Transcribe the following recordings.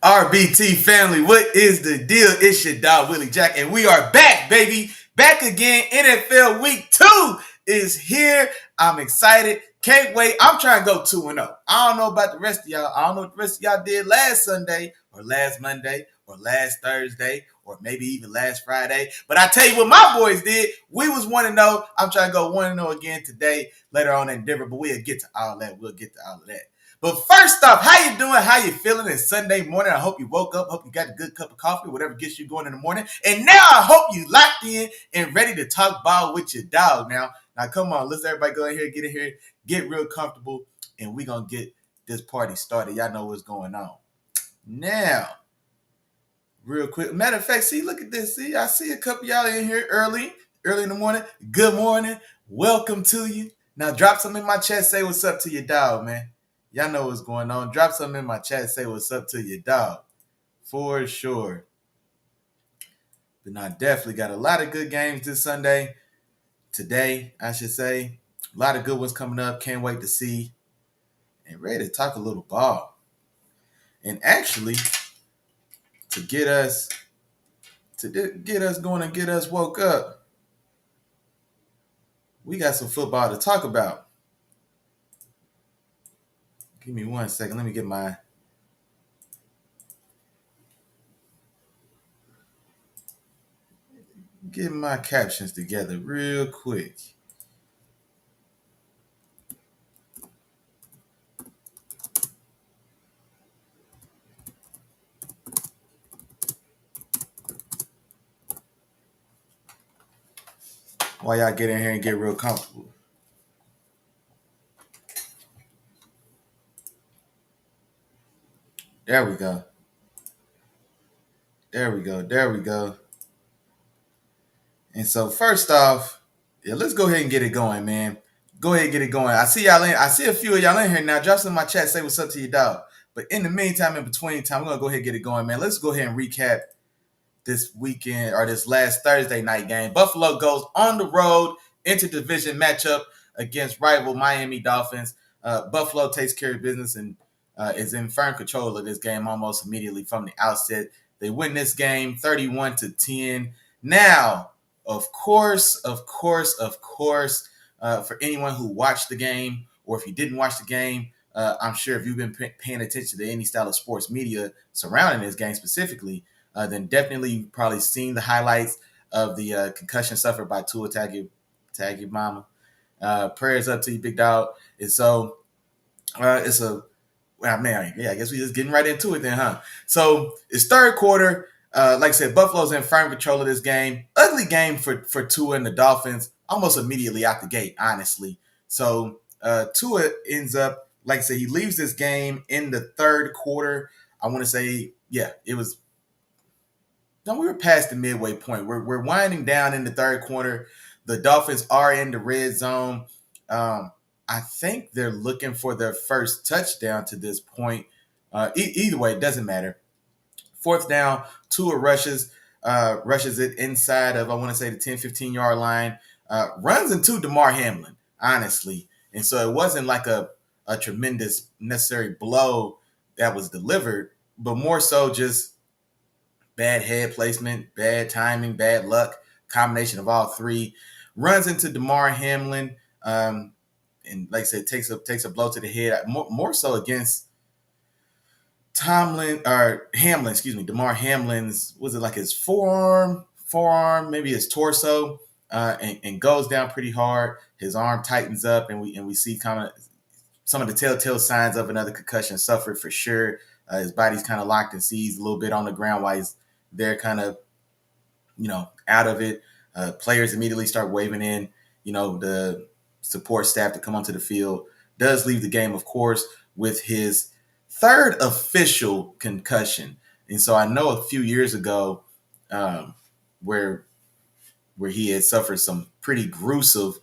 RBT family, what is the deal? It's your dog Willie Jack, and we are back, baby. Back again. NFL Week 2 is here. I'm excited. Can't wait. I'm trying to go 2-0. I don't know about the rest of y'all. I don't know what the rest of y'all did last Sunday or last Monday or last Thursday or maybe even last Friday. But I tell you what my boys did. We was 1-0. I'm trying to go 1-0 again today, later on in Denver, but we'll get to all that. We'll get to all of that. But first off, how you doing? How you feeling? It's Sunday morning. I hope you woke up. Hope you got a good cup of coffee, whatever gets you going in the morning. And now I hope you locked in and ready to talk ball with your dog. Now come on. Let's everybody go ahead, get in here, get real comfortable, and we're going to get this party started. Y'all know what's going on. Now, real quick. Matter of fact, see, look at this. See, I see a couple of y'all in here early in the morning. Good morning. Welcome to you. Now, drop something in my chat. Say what's up to your dog, man. Y'all know what's going on. Drop something in my chat. Say what's up to your dog. For sure. But now, definitely got a lot of good games this Sunday. Today, I should say. A lot of good ones coming up. Can't wait to see. And ready to talk a little ball. And actually, to get us going and get us woke up, we got some football to talk about. Give me 1 second. Let me get my captions together real quick. While y'all get in here and get real comfortable. There we go. And so first off, let's go ahead and get it going, man. Go ahead and get it going. I see y'all in. I see a few of y'all in here now. Drop some in my chat. Say what's up to your dog. But in the meantime, in between time, we're gonna go ahead and get it going, man. Let's go ahead and recap this weekend or this last Thursday night game. Buffalo goes on the road into division matchup against rival Miami Dolphins. Buffalo takes care of business and is in firm control of this game almost immediately from the outset. They win this game 31-10. Now, of course, for anyone who watched the game or if you didn't watch the game, I'm sure if you've been paying attention to any style of sports media surrounding this game specifically, then definitely you've probably seen the highlights of the concussion suffered by Tua Tagovailoa. Prayers up to you, big dog. And so it's a well, man, yeah, I guess we're just getting right into it then, huh? So it's third quarter. Like I said, Buffalo's in firm control of this game. Ugly game for Tua and the Dolphins almost immediately out the gate, honestly. So Tua ends up, like I said, he leaves this game in the third quarter. I want to say, yeah, it was. No, we were past the midway point. We're winding down in the third quarter. The Dolphins are in the red zone. I think they're looking for their first touchdown to this point. Either way, it doesn't matter. Fourth down, Tua rushes it inside of, I want to say, the 10, 15-yard line. Runs into DeMar Hamlin, honestly. And so it wasn't like a tremendous necessary blow that was delivered, but more so just bad head placement, bad timing, bad luck, combination of all three. Runs into DeMar Hamlin, and like I said, takes a blow to the head, more so against Hamlin, DeMar Hamlin's, was it like his forearm, maybe his torso, and goes down pretty hard. His arm tightens up, and we see kind of some of the telltale signs of another concussion suffered for sure. His body's kind of locked and seized a little bit on the ground while he's there, kind of, out of it. Players immediately start waving in, the support staff to come onto the field. Does leave the game, of course, with his third official concussion. And so I know a few years ago, where he had suffered some pretty gruesome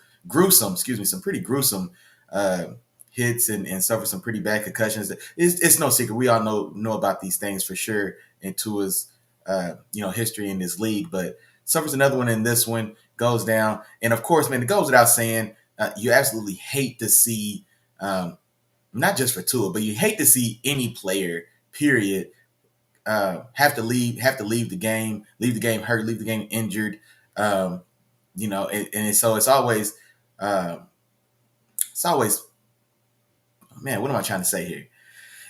hits and suffered some pretty bad concussions. It's no secret. We all know about these things for sure in Tua's history in this league, but suffers another one in this one, goes down. And of course, man, it goes without saying, you absolutely hate to see, not just for Tua, but you hate to see any player, period, leave the game hurt, leave the game injured. Um, and so uh, it's always, man, what am I trying to say here?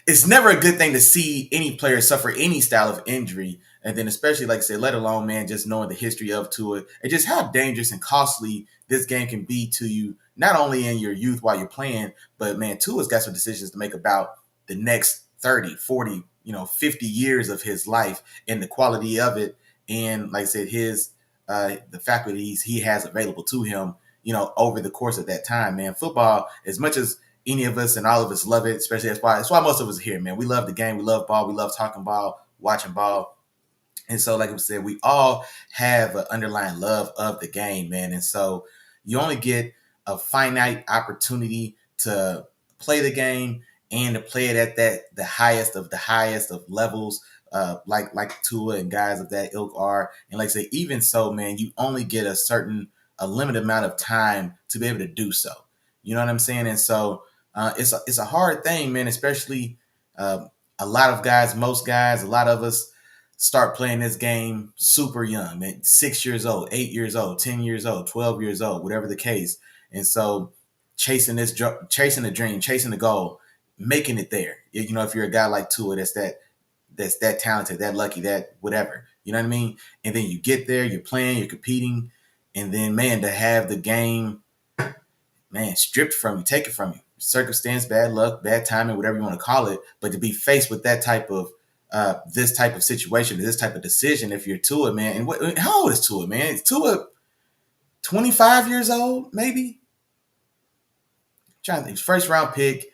It's never a good thing to see any player suffer any style of injury. And then especially, like I said, let alone, man, just knowing the history of Tua and just how dangerous and costly this game can be to you, not only in your youth while you're playing, but, man, Tua's got some decisions to make about the next 30, 40, 50 years of his life and the quality of it. And like I said, the faculties he has available to him, over the course of that time, man. Football, as much as any of us and all of us love it, especially that's why most of us are here, man. We love the game. We love ball. We love talking ball, watching ball. And so, like I said, we all have an underlying love of the game, man. And so you only get a finite opportunity to play the game and to play it at the highest of levels, like Tua and guys of that ilk are. And like I say, even so, man, you only get a limited amount of time to be able to do so. You know what I'm saying? And so it's a hard thing, man, especially a lot of guys, most guys, a lot of us start playing this game super young, man, 6 years old, 8 years old, 10 years old, 12 years old, whatever the case. And so chasing the dream, chasing the goal, making it there. If you're a guy like Tua, that's that talented, that lucky, that whatever, you know what I mean? And then you get there, you're playing, you're competing, and then, man, to have the game, man, stripped from you, taken from you, circumstance, bad luck, bad timing, whatever you want to call it. But to be faced with that type of this type of situation, this type of decision, if you're Tua, man, and how old is Tua, man? Is Tua 25 years old, maybe? I'm trying to think. First round pick.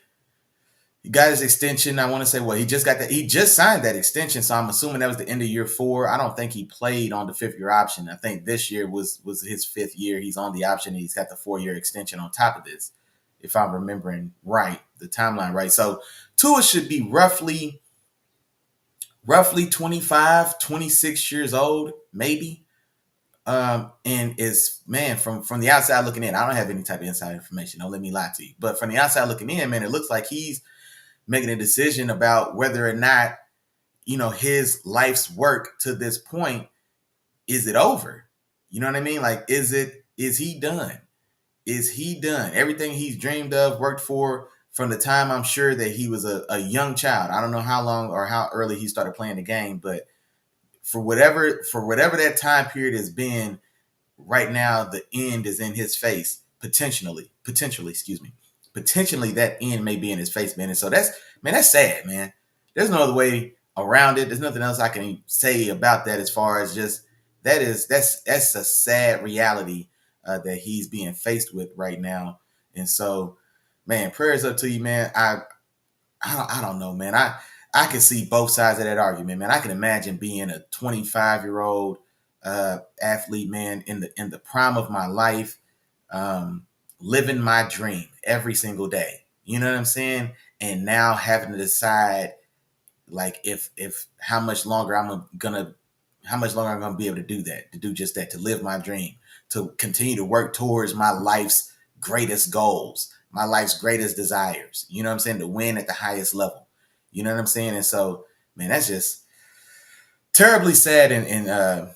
He got his extension. I want to say, well, he just got that. He just signed that extension, so I'm assuming that was the end of year 4. I don't think he played on the 5th-year option. I think this year was his 5th year. He's on the option. He's got the 4-year extension on top of this, if I'm remembering right, the timeline right. So Tua should be roughly 25, 26 years old, maybe. And is, man, from the outside looking in, I don't have any type of inside information. Don't let me lie to you. But from the outside looking in, man, it looks like he's making a decision about whether or not, his life's work to this point, is it over? You know what I mean? Like, is he done? Is he done? Everything he's dreamed of, worked for from the time, I'm sure, that he was a young child. I don't know how long or how early he started playing the game, but for whatever that time period has been, right now the end is in his face, potentially, excuse me. Potentially that end may be in his face, man. And so that's sad, man. There's no other way around it. There's nothing else I can say about that, as far as just that's a sad reality that he's being faced with right now. And so, man, prayers up to you, man. I don't know, man. I can see both sides of that argument, man. I can imagine being a 25-year-old athlete, man, in the prime of my life, living my dream every single day. You know what I'm saying? And now having to decide, like, if how much longer I'm gonna be able to do that, to do just that, to live my dream, to continue to work towards my life's greatest goals, my life's greatest desires. You know what I'm saying? To win at the highest level. You know what I'm saying? And so, man, that's just terribly sad and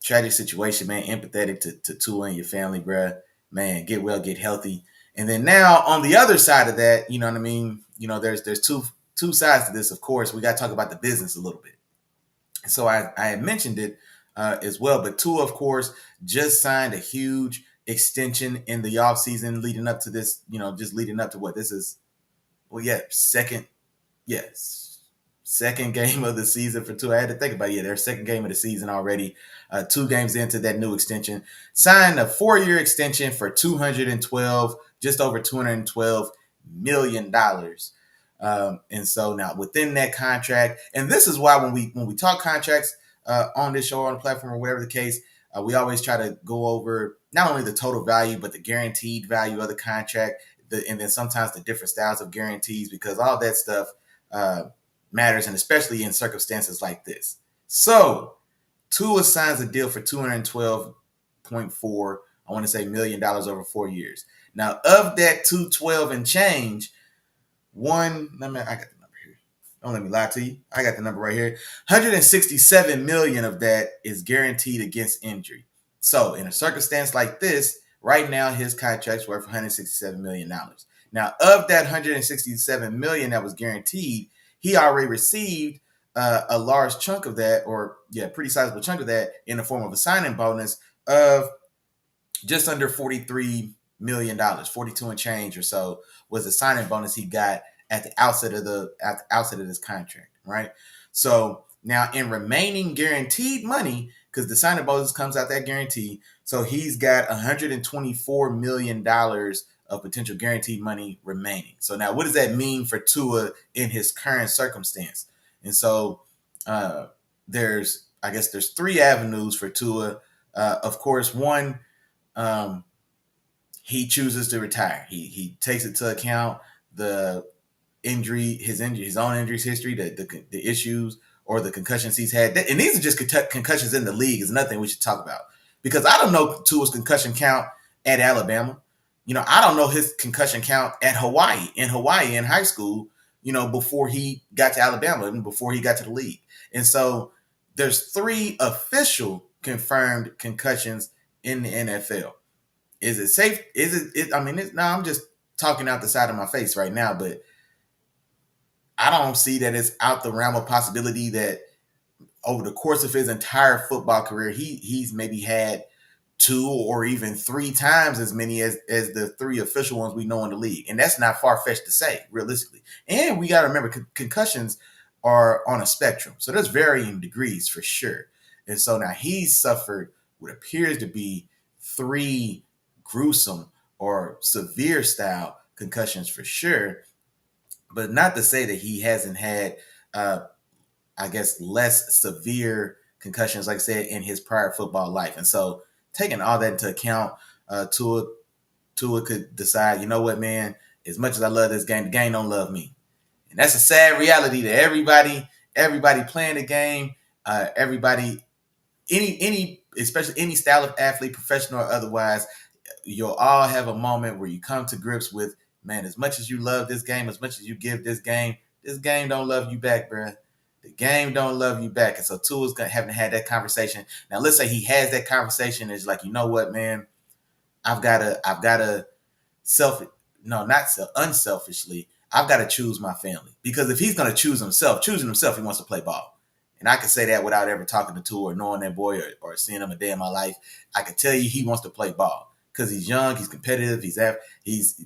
tragic situation, man. Empathetic to Tua and your family, bruh. Man, get well, get healthy. And then now on the other side of that, you know what I mean? There's two sides to this, of course. We got to talk about the business a little bit. So I had mentioned it as well, but Tua, of course, just signed a huge extension in the offseason leading up to this, just leading up to what this is. Well, yeah, yes, second game of the season for Tua. I had to think about it. Yeah, their second game of the season already. 2 games into that new extension. Signed a 4-year extension for just over $212 million. And so now within that contract, and this is why when we talk contracts on this show, on the platform, or whatever the case, we always try to go over not only the total value, but the guaranteed value of the contract, and then sometimes the different styles of guarantees, because all that stuff matters, and especially in circumstances like this. So Tua signs a deal for $212.4, I want to say, $million over 4 years. Now, of that 212 and change, I got the number here. Don't let me lie to you. I got the number right here. 167 million of that is guaranteed against injury. So in a circumstance like this, right now his contract's worth 167 million dollars. Now, of that 167 million that was guaranteed, he already received a large chunk of that, or yeah, pretty sizable chunk of that in the form of a signing bonus of just under $43 million, 42 and change or so was the signing bonus he got at the outset of this contract, right? So now in remaining guaranteed money, because the signing bonus comes out that guarantee, so he's got $124 million of potential guaranteed money remaining. So now, what does that mean for Tua in his current circumstance? And so, I guess there's three avenues for Tua. Of course, one, um, he chooses to retire. He takes into account the his own injuries history, the issues or the concussions he's had, and these are just concussions in the league. Is nothing we should talk about because I don't know Tua's concussion count at Alabama. I don't know his concussion count at Hawaii in high school. Before he got to Alabama and before he got to the league, and so there's three official confirmed concussions in the NFL. Is it safe? I mean, I'm just talking out the side of my face right now, but I don't see that it's out the realm of possibility that over the course of his entire football career, he's maybe had two or even three times as many as the three official ones we know in the league. And that's not far-fetched to say, realistically. And we got to remember, concussions are on a spectrum. So there's varying degrees for sure. And so now he's suffered what appears to be three gruesome or severe style concussions for sure. But not to say that he hasn't had, I guess, less severe concussions, like I said, in his prior football life. And so taking all that into account, Tua could decide, you know what, man, as much as I love this game, the game don't love me. And that's a sad reality to everybody playing the game, everybody, especially any style of athlete, professional or otherwise. You'll all have a moment where you come to grips with, man, as much as you love this game, as much as you give this game don't love you back, bruh. The game don't love you back. And so Tua's having had that conversation. Now, let's say he has that conversation. It's like, you know what, man, I've got to unselfishly, I've got to choose my family. Because if he's going to choosing himself, he wants to play ball. And I can say that without ever talking to Tua or knowing that boy or seeing him a day in my life. I can tell you he wants to play ball because he's young, he's competitive, he's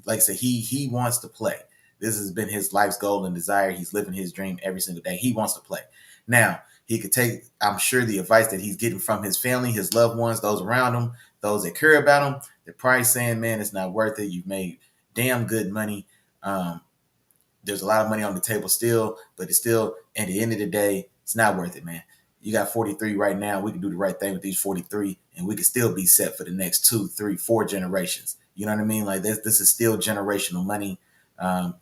like I said, he wants to play. This has been his life's goal and desire. He's living his dream every single day. He wants to play. Now, he could take, I'm sure, the advice that he's getting from his family, his loved ones, those around him, those that care about him. They're probably saying, man, it's not worth it. You've made damn good money. There's a lot of money on the table still, but it's still, at the end of the day, it's not worth it, man. You got 43 right now. We can do the right thing with these 43, and we can still be set for the next 2, 3, 4 generations. You know what I mean? Like this is still generational money. And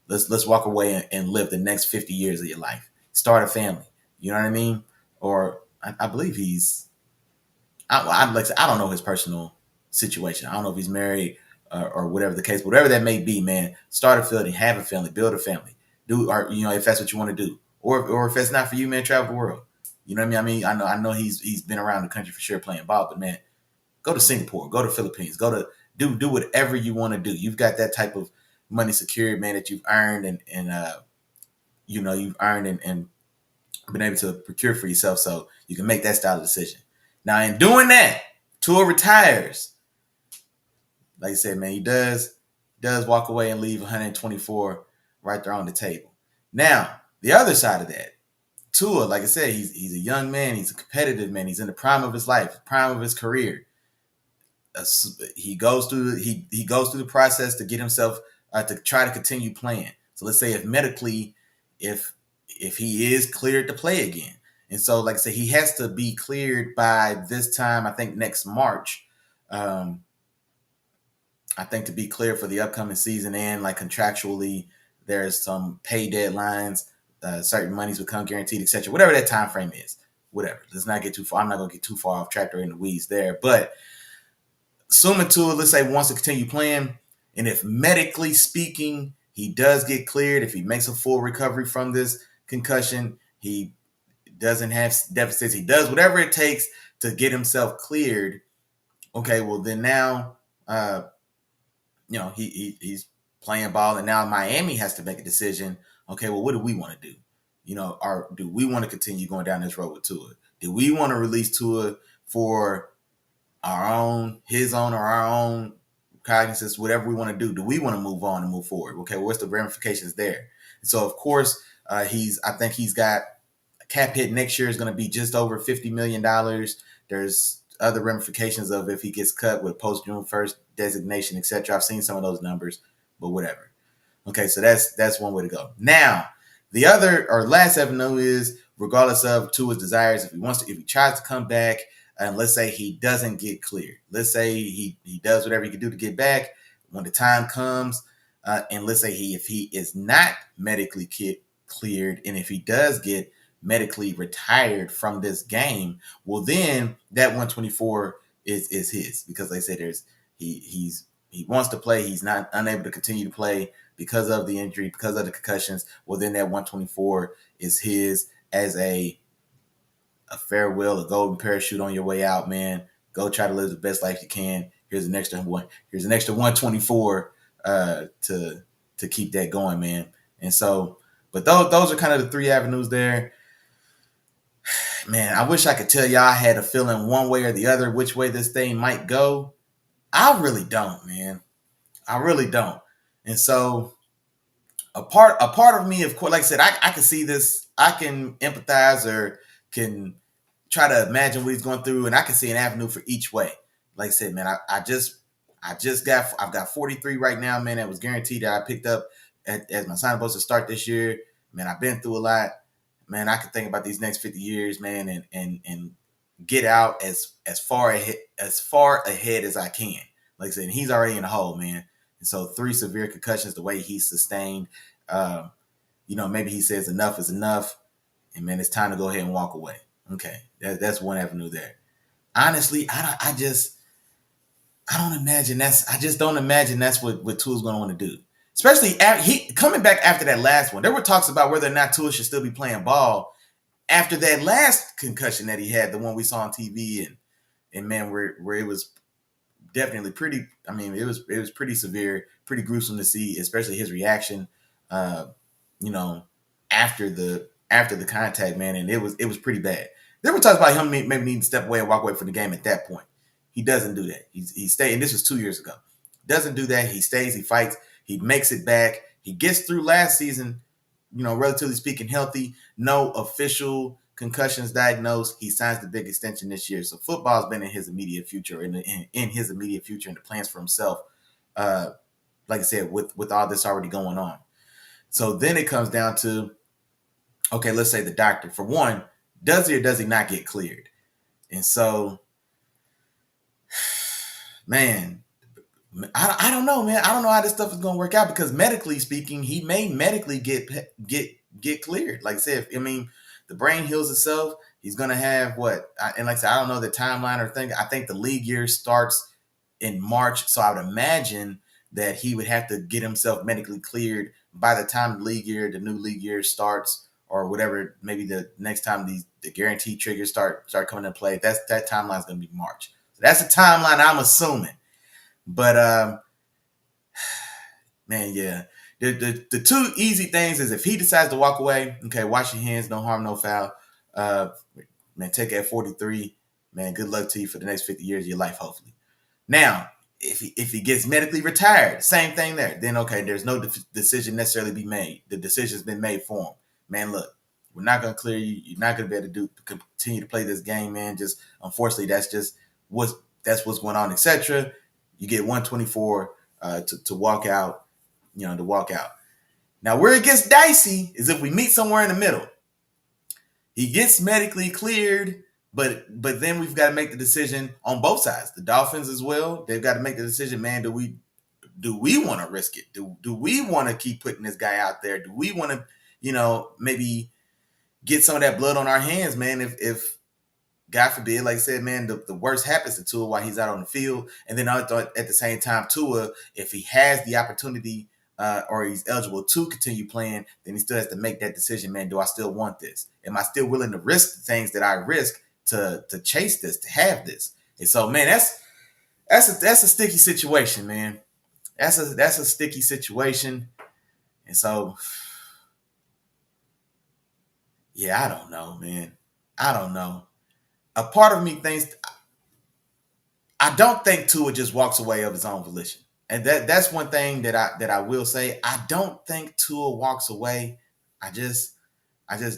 let's walk away and live the next 50 years of your life. Start a family. You know what I mean? Or I believe I don't know his personal situation. I don't know if he's married or whatever the case, whatever that may be, man. Start a family, have a family, build a family. If that's what you want to do, or if that's not for you, man, travel the world. You know what I mean? I know he's been around the country for sure playing ball, but man, go to Singapore, go to Philippines, go to do whatever you want to do. You've got that type of money secured, man, that you've earned and you've earned and been able to procure for yourself, so you can make that style of decision. Now, in doing that, Tua retires. Like I said, man, he does walk away and leave 124 right there on the table. Now, the other side of that, Tua, like I said, he's a young man, he's a competitive man, he's in the prime of his life, prime of his career. He goes through the process to get himself to try to continue playing. So let's say if medically, if he is cleared to play again, and so like I said, he has to be cleared by this time. I think next March. I think to be clear for the upcoming season, and like contractually, there's some pay deadlines, certain monies become guaranteed, etc. Whatever that time frame is, whatever. Let's not get too far. I'm not going to get too far off track or in the weeds there, but assuming Tua, let's say, wants to continue playing, and if medically speaking he does get cleared, if he makes a full recovery from this concussion, he doesn't have deficits, he does whatever it takes to get himself cleared. Okay, well then now, uh, he's playing ball, and now Miami has to make a decision. Okay, well, what do we want to do? Or do we want to continue going down this road with Tua? Do we want to release Tua for his own, or our own cognizance, whatever we want to do? Do we want to move on and move forward? Okay, well, what's the ramifications there? So, of course, I think he's got a cap hit next year is going to be just over $50 million. There's other ramifications of if he gets cut with post June 1st designation, etc. I've seen some of those numbers, but whatever. Okay, so that's one way to go. Now, the other or last avenue is, regardless of Tua's desires, if he tries to come back, and let's say he doesn't get cleared. Let's say he does whatever he can do to get back when the time comes, and let's say if he is not medically cleared, and if he does get medically retired from this game, well then that 124 is his, because like I said, he wants to play, he's not unable to continue to play because of the injury, because of the concussions. Well then that 124 is his as a farewell, a golden parachute on your way out, man. Go try to live the best life you can. Here's an extra 124 to keep that going, man. And so, but those are kind of the three avenues there. Man, I wish I could tell y'all I had a feeling one way or the other which way this thing might go. I really don't, man. I really don't. And so a part of me, of course, like I said, I can see this. I can empathize or can try to imagine what he's going through, and I can see an avenue for each way. Like I said, man, I've got 43 right now, man. That was guaranteed that I picked up as my signing bonus to start this year. Man, I've been through a lot. Man, I can think about these next 50 years, man, and get out as far ahead as I can. Like I said, and he's already in the hole, man. And so 3 severe concussions, the way he's sustained, maybe he says enough is enough, and man, it's time to go ahead and walk away. Okay, that's one avenue there. Honestly, I just don't imagine that's what Tua's going to want to do. Especially he coming back after that last one. There were talks about whether or not Tua should still be playing ball after that last concussion that he had, the one we saw on TV, and man, where it was definitely pretty. I mean, it was pretty severe, pretty gruesome to see, especially his reaction. Uh, you know, after the contact, man, and it was pretty bad. There were talks about him maybe needing to step away and walk away from the game at that point. He doesn't do that. He stayed, and this was 2 years ago. Doesn't do that. He stays. He fights. He makes it back. He gets through last season, relatively speaking, healthy. No official concussions diagnosed. He signs the big extension this year. So football's been in his immediate future, in his immediate future, and the plans for himself. Like I said, with all this already going on. So then it comes down to, okay, let's say the doctor, for one, does he or does he not get cleared? And so, man, I don't know, man. I don't know how this stuff is going to work out, because medically speaking, he may medically get cleared. Like I said, the brain heals itself. He's going to have and like I said, I don't know the timeline or thing. I think the league year starts in March. So I would imagine that he would have to get himself medically cleared by the time the new league year starts, or whatever. Maybe the next time the guarantee triggers start coming into play. That timeline is going to be March. So that's the timeline I'm assuming. But man, yeah. The two easy things is, if he decides to walk away, okay, wash your hands, no harm, no foul. Man, take it at 43. Man, good luck to you for the next 50 years of your life, hopefully. Now, if he gets medically retired, same thing there. Then, okay, there's no decision necessarily be made. The decision's been made for him. Man, look, we're not going to clear you. You're not going to be able to continue to play this game, man. Just, unfortunately, that's what's going on, etc. You get 124 to walk out, to walk out. Now, where it gets dicey is if we meet somewhere in the middle. He gets medically cleared, but then we've got to make the decision on both sides. The Dolphins as well. They've got to make the decision, man, do we want to risk it? Do we want to keep putting this guy out there? Do we want to, maybe get some of that blood on our hands, man, if God forbid, like I said, man, the worst happens to Tua while he's out on the field. And then at the same time, Tua, if he has the opportunity or he's eligible to continue playing, then he still has to make that decision. Man, do I still want this? Am I still willing to risk the things that I risk to chase this, to have this? And so, man, that's a sticky situation, man. That's a sticky situation. And so, yeah, I don't know, man. I don't know. A part of me thinks I don't think Tua just walks away of his own volition. And that's one thing that I will say. I don't think Tua walks away. I just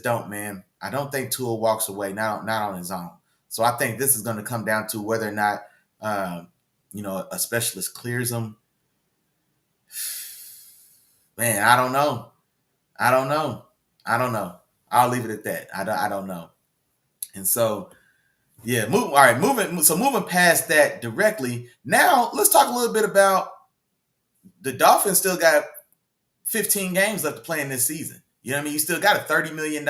don't, man. I don't think Tua walks away, not on his own. So I think this is going to come down to whether or not a specialist clears him. Man, I don't know. I don't know. I don't know. I'll leave it at that. I don't know. And so, yeah, all right, moving past that directly. Now, let's talk a little bit about the Dolphins still got 15 games left to play in this season. You know what I mean? You still got a $30 million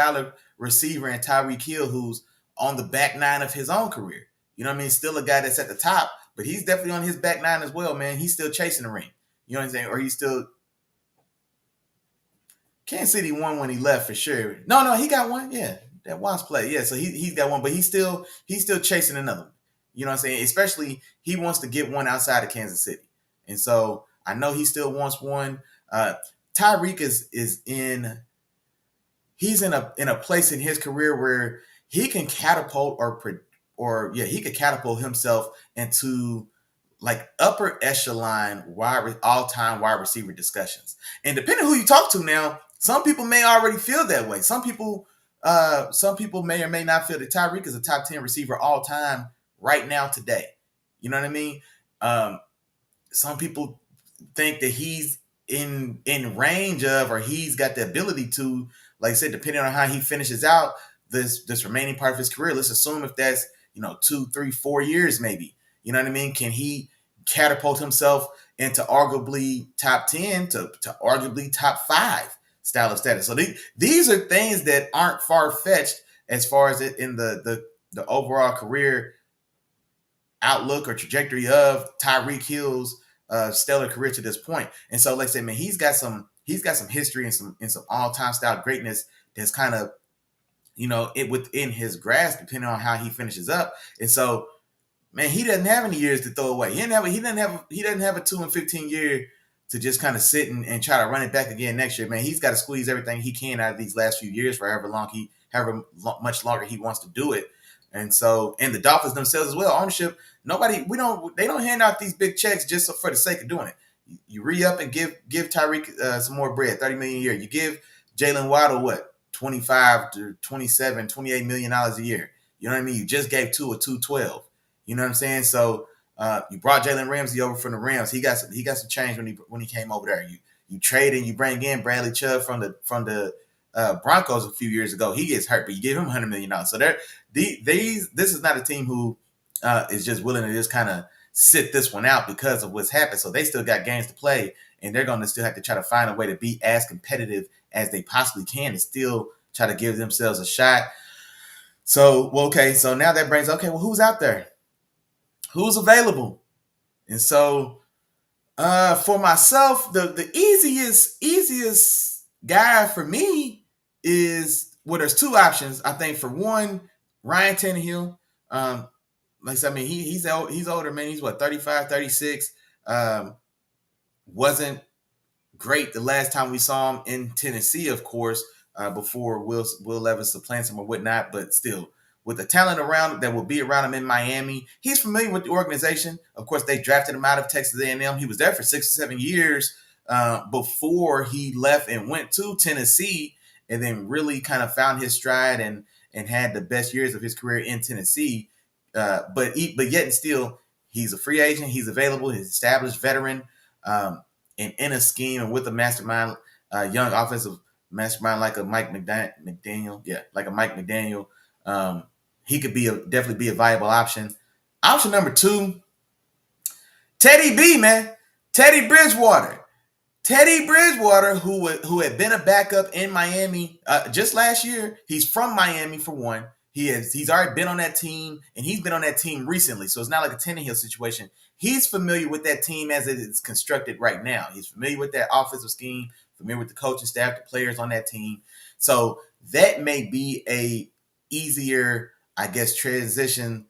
receiver in Tyreek Hill who's on the back nine of his own career. You know what I mean? Still a guy that's at the top, but he's definitely on his back nine as well, man. He's still chasing the ring. You know what I'm saying? Or he's still Kansas City won when he left for sure. No, he got one. Yeah, that once play. Yeah, so he's got one, but he's still chasing another one. You know what I'm saying? Especially he wants to get one outside of Kansas City, and so I know he still wants one. Tyreek is in. He's in a place in his career where he can catapult he could catapult himself into like upper echelon all-time wide receiver discussions. And depending who you talk to now, some people may already feel that way. Some people may or may not feel that Tyreek is a top 10 receiver all time right now today. You know what I mean? Some people think that he's in range of, or he's got the ability to, like I said, depending on how he finishes out this remaining part of his career. Let's assume if that's 2, 3, 4 years maybe. You know what I mean? Can he catapult himself into arguably top 10 to arguably top 5 style of status? So these are things that aren't far-fetched as far as it in the overall career outlook or trajectory of Tyreek Hill's stellar career to this point. And so, like I said, man, he's got some history and some all-time style greatness that's kind of it within his grasp, depending on how he finishes up. And so, man, he doesn't have any years to throw away. He doesn't have a 2 and 15 year to just kind of sit and try to run it back again next year. Man, he's got to squeeze everything he can out of these last few years for however much longer he wants to do it. And so, and the Dolphins themselves as well, ownership, they don't hand out these big checks just for the sake of doing it. You re-up and give Tyreek some more bread, $30 million a year. You give Jalen Waddle what, 25 to 27, $28 million a year. You know what I mean? You just gave Tua $212. You know what I'm saying? So you brought Jalen Ramsey over from the Rams. He got some change when he came over there. You trade and you bring in Bradley Chubb from the Broncos a few years ago. He gets hurt, but you give him $100 million. So this is not a team who is just willing to just kind of sit this one out because of what's happened. So they still got games to play, and they're going to still have to try to find a way to be as competitive as they possibly can and still try to give themselves a shot. So, so now that brings, who's out there? Who's available? And so for myself, the easiest guy for me is, there's two options. I think for one, Ryan Tannehill. Like I said, I mean, he's older, man. He's 35, 36. Wasn't great the last time we saw him in Tennessee, of course, before Will Levis supplants him or whatnot, but still, with the talent around that will be around him in Miami, he's familiar with the organization. Of course, they drafted him out of Texas A&M. He was there for 6 or 7 years before he left and went to Tennessee, and then really kind of found his stride and had the best years of his career in Tennessee. But yet and still, he's a free agent. He's available. He's an established veteran, and in a scheme and with a mastermind, young offensive mastermind like a Mike McDaniel. Yeah, like a Mike McDaniel. He could definitely be a viable option. Option number 2, Teddy B, man. Teddy Bridgewater. Teddy Bridgewater, who had been a backup in Miami just last year. He's from Miami, for one. He's already been on that team, and he's been on that team recently. So it's not like a Tannehill situation. He's familiar with that team as it is constructed right now. He's familiar with that offensive scheme, familiar with the coaching staff, the players on that team. So that may be a easier, I guess, transition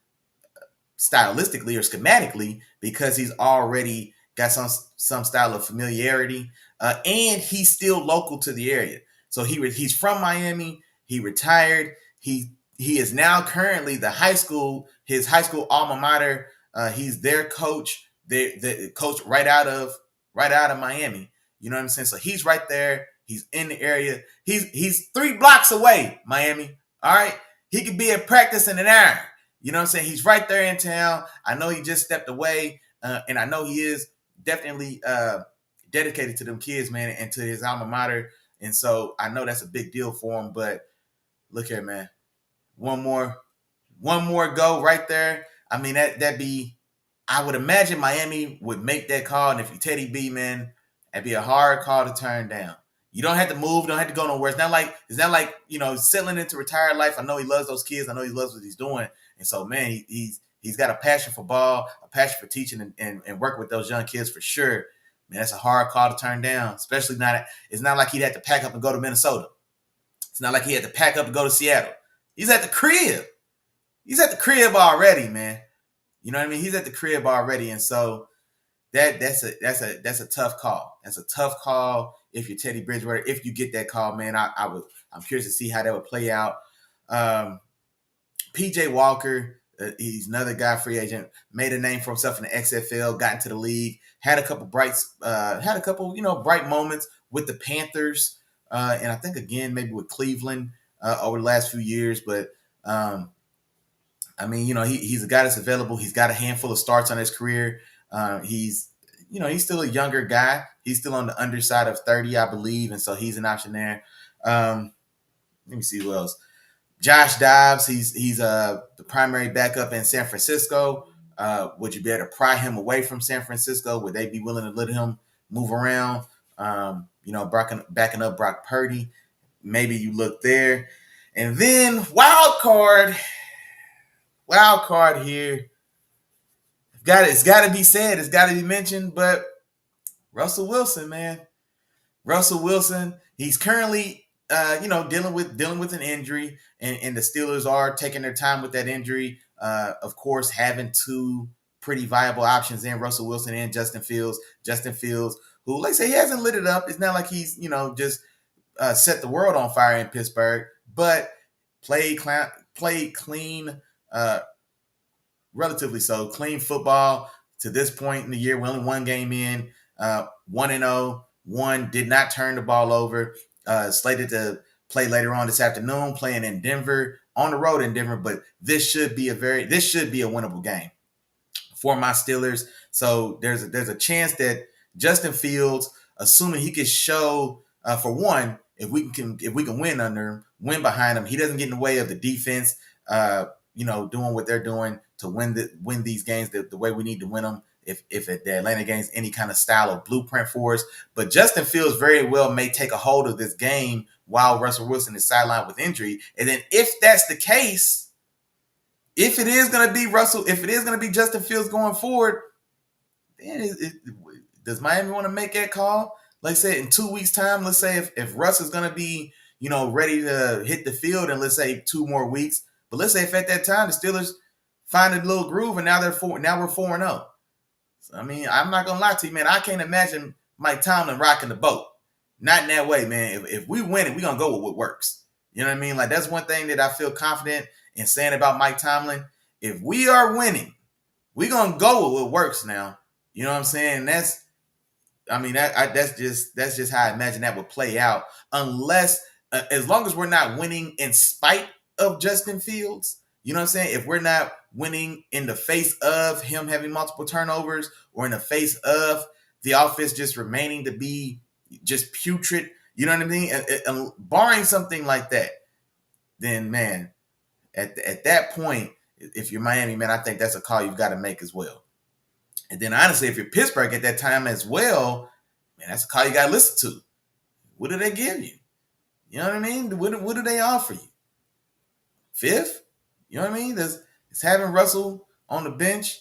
stylistically or schematically because he's already got some style of familiarity, and he's still local to the area. So he's from Miami. He retired. He is now currently his high school alma mater. He's their coach. The coach right out of Miami. You know what I'm saying? So he's right there. He's in the area. He's 3 blocks away, Miami. All right. He could be at practice in an hour. You know what I'm saying? He's right there in town. I know he just stepped away, and I know he is definitely dedicated to them kids, man, and to his alma mater. And so I know that's a big deal for him. But look here, man. One more go right there. I mean, that'd be. I would imagine Miami would make that call, and if you're Teddy B, man, that'd be a hard call to turn down. You don't have to move, don't have to go nowhere. It's not like settling into retired life. I know he loves those kids. I know he loves what he's doing, and so man, he's got a passion for ball, a passion for teaching and working with those young kids for sure. Man, that's a hard call to turn down, especially not. It's not like he'd have to pack up and go to Minnesota. It's not like he had to pack up and go to Seattle. He's at the crib. He's at the crib already, man. You know what I mean? He's at the crib already, and so that's a tough call. That's a tough call if you're Teddy Bridgewater. If you get that call, man, I'm curious to see how that would play out. PJ Walker, he's another guy, free agent, made a name for himself in the XFL, got into the league, had a couple bright moments with the Panthers, and I think again maybe with Cleveland over the last few years. But I mean, he's a guy that's available. He's got a handful of starts on his career. He's still a younger guy. He's still on the underside of 30, I believe, and so he's an option there. Let me see who else. Josh Dobbs, he's the primary backup in San Francisco. Would you be able to pry him away from San Francisco? Would they be willing to let him move around? Backing up Brock Purdy. Maybe you look there. And then wild card here. It's got to be said. It's got to be mentioned. But Russell Wilson, man. Russell Wilson, he's currently dealing with an injury, and the Steelers are taking their time with that injury. Of course, having 2 pretty viable options in Russell Wilson and Justin Fields. Justin Fields, who, like I say, he hasn't lit it up. It's not like he's just set the world on fire in Pittsburgh, but played clean, relatively so clean football to this point in the year. We're only 1 game in, 1-0. One did not turn the ball over. Slated to play later on this afternoon, playing in Denver, on the road in Denver. But this should be a winnable game for my Steelers. So there's a chance that Justin Fields, assuming he could show, for one, if we can win behind him, he doesn't get in the way of the defense, doing what they're doing to win these games the way we need to win them. If the Atlanta game's any kind of style of blueprint for us. But Justin Fields very well may take a hold of this game while Russell Wilson is sidelined with injury. And then if that's the case, if it is going to be Justin Fields going forward, then does Miami want to make that call? Like I said, in 2 weeks' time, let's say if Russ is going to be, ready to hit the field in, let's say, 2 more weeks. But let's say if at that time the Steelers find a little groove and now we're 4-0. I mean, I'm not going to lie to you, man. I can't imagine Mike Tomlin rocking the boat. Not in that way, man. If we win it, we're going to go with what works. You know what I mean? Like, that's one thing that I feel confident in saying about Mike Tomlin. If we are winning, we're going to go with what works now. You know what I'm saying? That's just how I imagine that would play out. Unless, as long as we're not winning in spite of Justin Fields, you know what I'm saying? If we're not winning in the face of him having multiple turnovers or in the face of the offense just remaining to be just putrid, you know what I mean? And barring something like that, then, man, at that point, if you're Miami, man, I think that's a call you've got to make as well. And then, honestly, if you're Pittsburgh at that time as well, man, that's a call you got to listen to. What do they give you? You know what I mean? What do they offer you? 5th? You know what I mean? It's having Russell on the bench,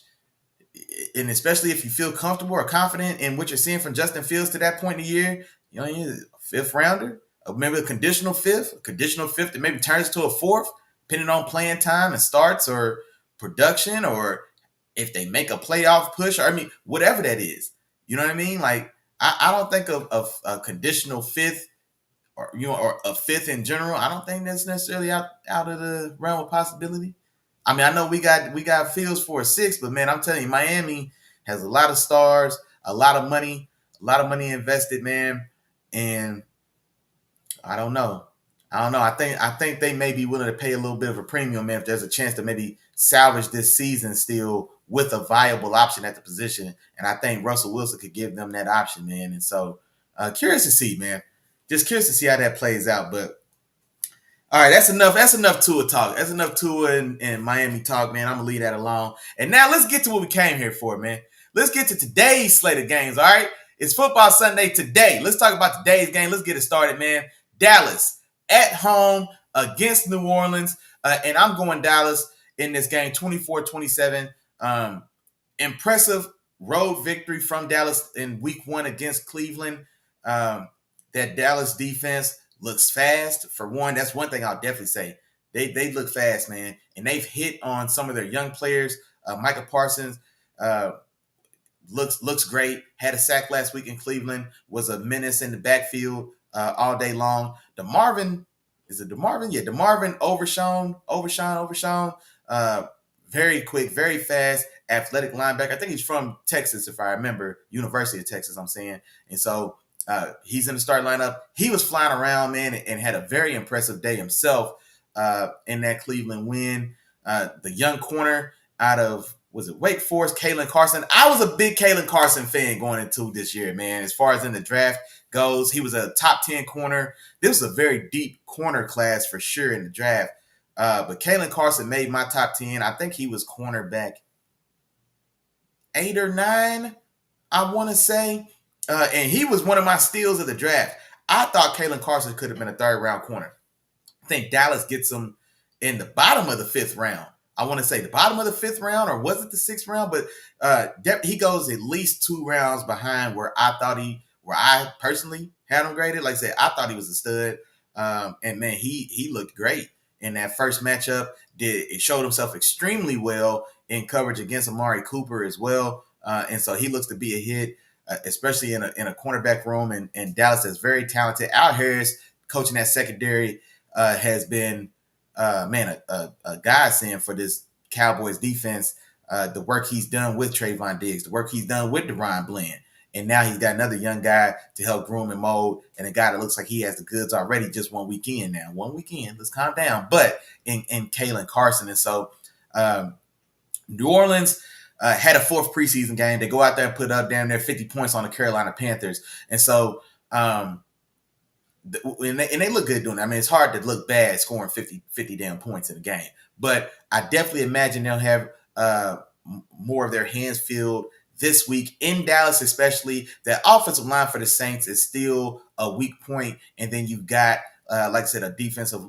and especially if you feel comfortable or confident in what you're seeing from Justin Fields to that point in the year, you know, you're a fifth rounder, or maybe a conditional fifth that maybe turns to a fourth, depending on playing time and starts or production, or if they make a playoff push, or I mean, whatever that is. You know what I mean? Like, I don't think of a conditional fifth, or or a fifth in general. I don't think that's necessarily out of the realm of possibility. I mean, I know we got Fields for a six, but man, I'm telling you, Miami has a lot of stars, a lot of money invested, man. And I don't know. I don't know. I think they may be willing to pay a little bit of a premium, man, if there's a chance to maybe salvage this season still with a viable option at the position. And I think Russell Wilson could give them that option, man. And so curious to see, man. Just curious to see how that plays out. But all right, that's enough. That's enough Tua talk. That's enough Tua and Miami talk, man. I'm gonna leave that alone. And now let's get to what we came here for, man. Let's get to today's slate of games. All right, it's football Sunday today. Let's talk about today's game. Let's get it started, man. Dallas at home against New Orleans, and I'm going Dallas in this game, 24-27. Impressive road victory from Dallas in Week 1 against Cleveland. Um, that Dallas defense looks fast. For one, that's one thing I'll definitely say. They look fast, man, and they've hit on some of their young players. Micah Parsons uh, looks great. Had a sack last week in Cleveland. Was a menace in the backfield all day long. DeMarvin, is it DeMarvin? Yeah, DeMarvin overshown. Uh, Very quick, very fast, athletic linebacker. I think he's from Texas, if I remember, University of Texas. I'm saying, and so he's in the starting lineup. He was flying around, man, and had a very impressive day himself in that Cleveland win. The young corner out of, was it Wake Forest, Kalen Carson. I was a big Kalen Carson fan going into this year, man. As far as in the draft goes, he was a top 10 corner. This was a very deep corner class for sure in the draft. But Kalen Carson made my top 10. I think he was cornerback 8 or 9, I want to say. And he was one of my steals of the draft. I thought Kalen Carson could have been a third round corner. I think Dallas gets him in the bottom of the fifth round. I want to say the bottom of the fifth round, or was it the sixth round? But he goes at least 2 rounds behind where I personally had him graded. Like I said, I thought he was a stud. And man, he looked great in that first matchup. It showed himself extremely well in coverage against Amari Cooper as well. And so he looks to be a hit, especially in a cornerback room. And Dallas is very talented. Al Harris coaching that secondary has been a godsend for this Cowboys defense. The work he's done with Trayvon Diggs, the work he's done with Deron Bland. And now he's got another young guy to help groom and mold, and a guy that looks like he has the goods already just 1 weekend now. 1 weekend, let's calm down. But in Kalen Carson. And so New Orleans had a 4th preseason game. They go out there and put up damn near 50 points on the Carolina Panthers. And so and they look good doing it. I mean, it's hard to look bad scoring 50 damn points in a game. But I definitely imagine they'll have more of their hands filled this week in Dallas, especially. The offensive line for the Saints is still a weak point, and then you've got, like I said, a defensive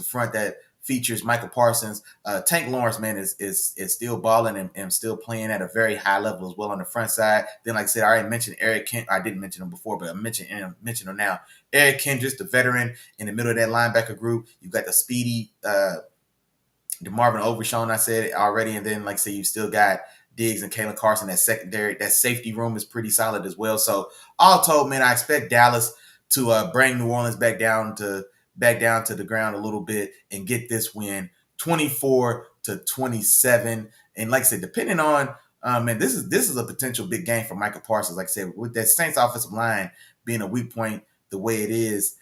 front that features Michael Parsons. Tank Lawrence, man, is still balling and still playing at a very high level as well on the front side. Then, like I said, I already mentioned Eric Kent. I didn't mention him before, but I mentioned him now. Eric Kendricks, the veteran in the middle of that linebacker group. You've got the speedy DeMarvin Overshown, I said it already. And then, like I said, you still got Diggs and Kalen Carson. That secondary, that safety room is pretty solid as well. So all told, man, I expect Dallas to bring New Orleans back down to the ground a little bit and get this win 24-27. And like I said, depending on man, this is a potential big game for Michael Parsons. Like I said, with that Saints offensive line being a weak point the way it is,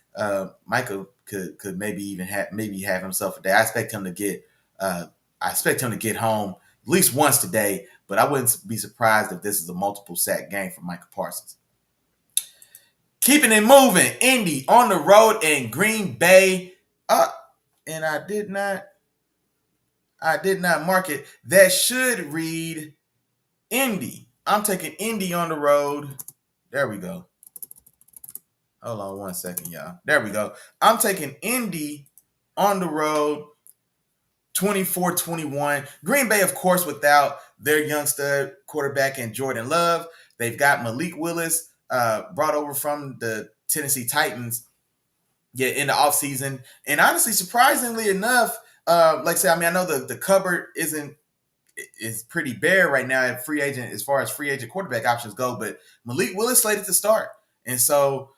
Michael could maybe even have himself a day. I expect him to get home at least once today, but I wouldn't be surprised if this is a multiple sack game for Michael Parsons. Keeping it moving, Indy on the road in Green Bay. And I did not mark it. That should read Indy. I'm taking Indy on the road. There we go. Hold on 1 second, y'all. There we go. I'm taking Indy on the road 24-21. Green Bay, of course, without their young stud quarterback and Jordan Love. They've got Malik Willis, brought over from the Tennessee Titans, yeah, in the offseason. And honestly, surprisingly enough, like I said, I mean, I know the cupboard is pretty bare right now at free agent as far as free agent quarterback options go, but Malik Willis slated to start. And so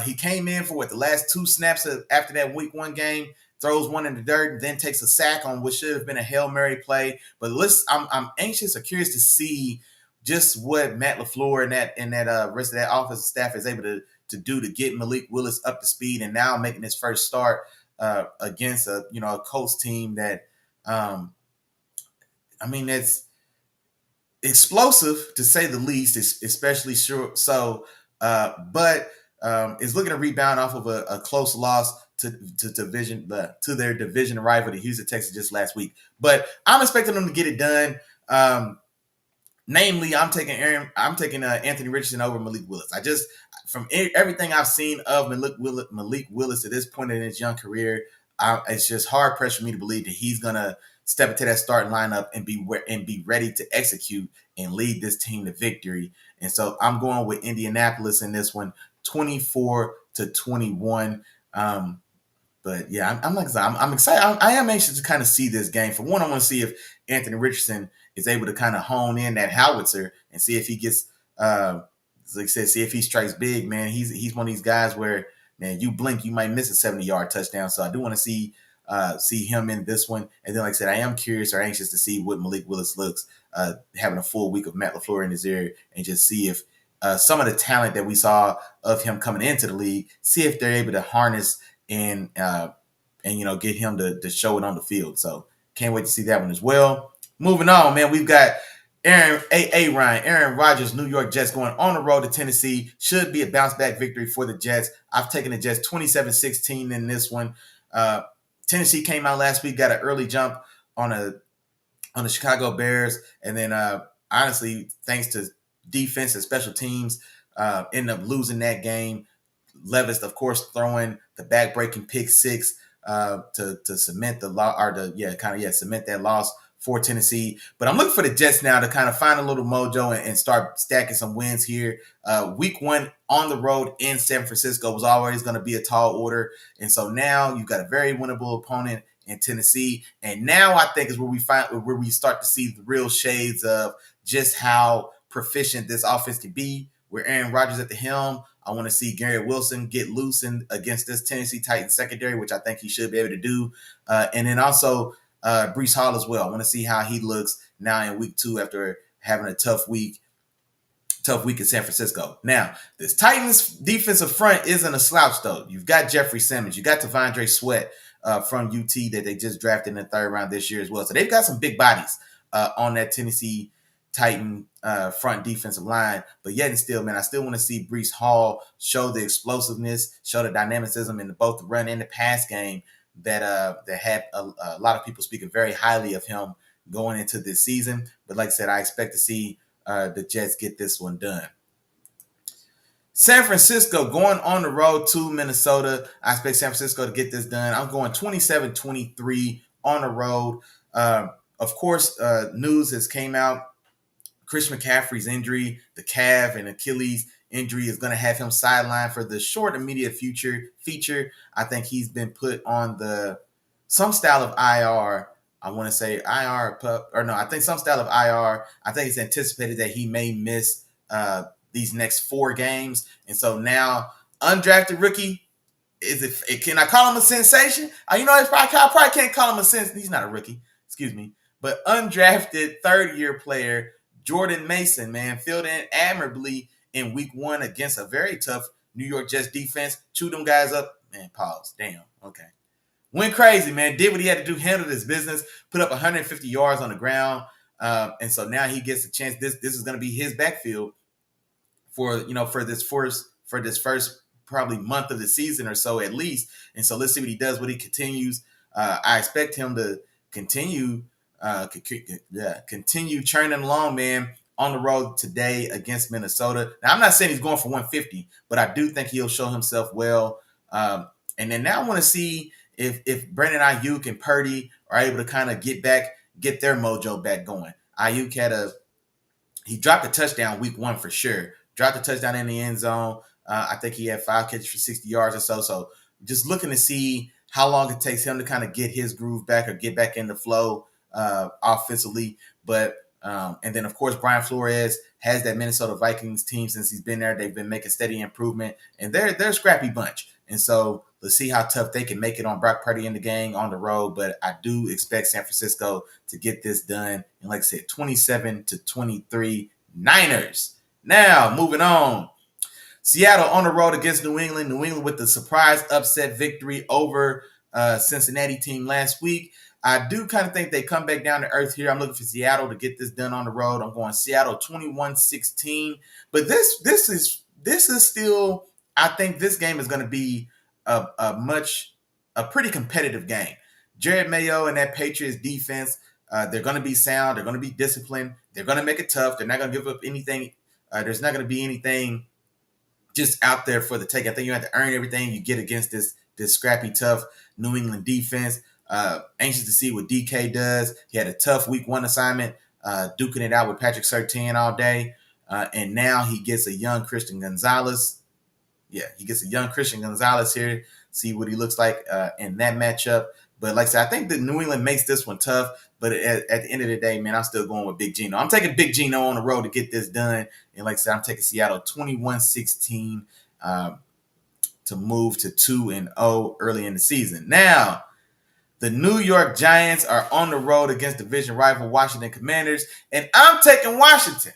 he came in for the last two snaps after that week 1 game, throws one in the dirt, and then takes a sack on what should have been a Hail Mary play. But I'm anxious or curious to see just what Matt LaFleur and that rest of that offensive staff is able to do to get Malik Willis up to speed, and now making his first start against a Colts team that I mean, it's explosive to say the least, especially sure. So, but is looking to rebound off of a close loss to their division rival, the Houston Texans, just last week. But I'm expecting them to get it done. Namely, I'm taking Anthony Richardson over Malik Willis. I just, from everything I've seen of Malik Willis at this point in his young career, it's just hard pressed for me to believe that he's gonna step into that starting lineup and be ready to execute and lead this team to victory. And so I'm going with Indianapolis in this one, 24-21. But yeah, I'm like I said, I'm excited. I am anxious to kind of see this game. For one, I want to see if Anthony Richardson is able to kind of hone in that howitzer and see if he gets, like I said, see if he strikes big. Man, he's one of these guys where, man, you blink, you might miss a 70-yard touchdown. So I do want to see him in this one. And then, like I said, I am curious or anxious to see what Malik Willis looks, having a full week of Matt LaFleur in his ear, and just see if some of the talent that we saw of him coming into the league, see if they're able to harness and get him to show it on the field. So can't wait to see that one as well. Moving on, man, we've got Aaron Rodgers, New York Jets, going on the road to Tennessee. Should be a bounce back victory for the Jets. I've taken the Jets 27-16 in this one. Tennessee came out last week, got an early jump on the Chicago Bears, and then honestly, thanks to defense and special teams, ended up losing that game. Levis, of course, throwing the back-breaking pick six to cement the loss, or cement that loss for Tennessee. But I'm looking for the Jets now to kind of find a little mojo and start stacking some wins here. Week 1 on the road in San Francisco was always going to be a tall order, and so now you've got a very winnable opponent in Tennessee, and now I think is where we start to see the real shades of just how proficient this offense can be. With Aaron Rodgers at the helm, I want to see Garrett Wilson get loose against this Tennessee Titans secondary, which I think he should be able to do. And then also Breece Hall as well. I want to see how he looks now in week 2 after having a tough week in San Francisco. Now, this Titans defensive front isn't a slouch, though. You've got Jeffrey Simmons. You got Devondre Sweat from UT that they just drafted in the 3rd round this year as well. So they've got some big bodies on that Tennessee Titan front defensive line. But yet and still, man, I still want to see Breece Hall show the explosiveness, show the dynamicism in both the run and the pass game that had a lot of people speaking very highly of him going into this season. But like I said, I expect to see the Jets get this one done. San Francisco going on the road to Minnesota. I expect San Francisco to get this done. I'm going 27-23 on the road. Of course, news has came out. Chris McCaffrey's injury, the calf and Achilles injury, is going to have him sidelined for the short immediate feature. I think he's been put on some style of IR. I want to say IR, I think some style of IR. I think it's anticipated that he may miss these next 4 games. And so now, undrafted rookie, can I call him a sensation? I probably can't call him a sensation. He's not a rookie, excuse me. But undrafted 3rd-year player, Jordan Mason, man, filled in admirably in week 1 against a very tough New York Jets defense. Chewed them guys up. Man, pause. Damn. Okay. Went crazy, man. Did what he had to do, handled his business, put up 150 yards on the ground. And so now he gets a chance. This is going to be his backfield for this first probably month of the season or so at least. And so let's see what he does, what he continues. I expect him to continue churning along, man, on the road today against Minnesota. Now, I'm not saying he's going for 150, but I do think he'll show himself well. And then now I want to see if Brandon Ayuk and Purdy are able to kind of get their mojo back going. Ayuk he dropped a touchdown week 1 for sure. Dropped a touchdown in the end zone. I think he had 5 catches for 60 yards or so. So just looking to see how long it takes him to kind of get his groove back or get back in the flow offensively. But and then of course Brian Flores has that Minnesota Vikings team since he's been there. They've been making steady improvement, and they're a scrappy bunch. And so let's see how tough they can make it on Brock Purdy and the gang on the road. But I do expect San Francisco to get this done. And like I said, 27-23 Niners. Now, moving on. Seattle on the road against New England. New England with the surprise upset victory over Cincinnati team last week. I do kind of think they come back down to earth here. I'm looking for Seattle to get this done on the road. I'm going Seattle 21-16. But this is still, I think this game is going to be a pretty competitive game. Jared Mayo and that Patriots defense, they're going to be sound. They're going to be disciplined. They're going to make it tough. They're not going to give up anything. There's not going to be anything just out there for the take. I think you have to earn everything you get against this scrappy, tough New England defense. Anxious to see what DK does. He had a tough week 1 assignment, duking it out with Patrick Surtain all day. And now he gets a young Christian Gonzalez. Yeah, he gets a young Christian Gonzalez here. See what he looks like in that matchup. But like I said, I think that New England makes this one tough. But at the end of the day, man, I'm still going with Big Gino. I'm taking Big Gino on the road to get this done. And like I said, I'm taking Seattle 21-16 to move to 2-0 early in the season. Now, the New York Giants are on the road against division rival Washington Commanders. And I'm taking Washington.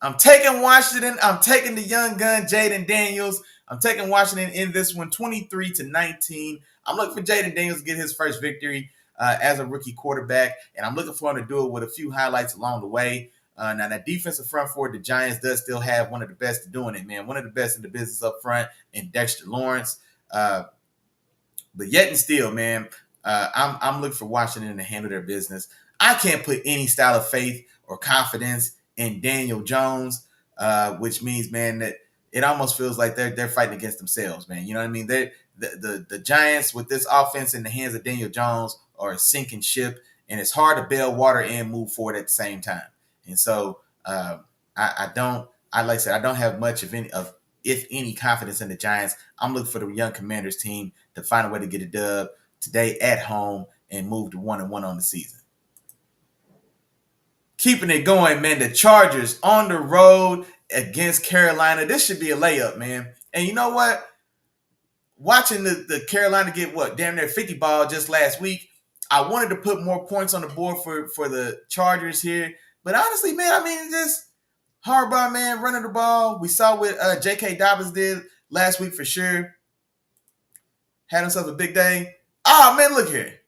I'm taking Washington. I'm taking the young gun, Jaden Daniels. I'm taking Washington in this one, 23-19. I'm looking for Jaden Daniels to get his first victory as a rookie quarterback, and I'm looking for him to do it with a few highlights along the way. Now, that defensive front for the Giants does still have one of the best doing it, man. One of the best in the business up front in Dexter Lawrence. But yet and still, man, I'm looking for Washington to handle their business. I can't put any style of faith or confidence in Daniel Jones, which means, man, that it almost feels like they're fighting against themselves, man. You know what I mean? The Giants with this offense in the hands of Daniel Jones are a sinking ship, and it's hard to bail water and move forward at the same time. And so I don't have much of if any confidence in the Giants. I'm looking for the young Commanders team to find a way to get a dub today at home and move to 1-1 on the season. Keeping it going, man. The Chargers on the road against Carolina. This should be a layup, man. And you know what? Watching the Carolina get damn near 50 ball just last week, I wanted to put more points on the board for the Chargers here. But honestly, man, I mean, just Harbaugh, man, running the ball. We saw what J.K. Dobbins did last week for sure. Had himself a big day. Oh, man, look here.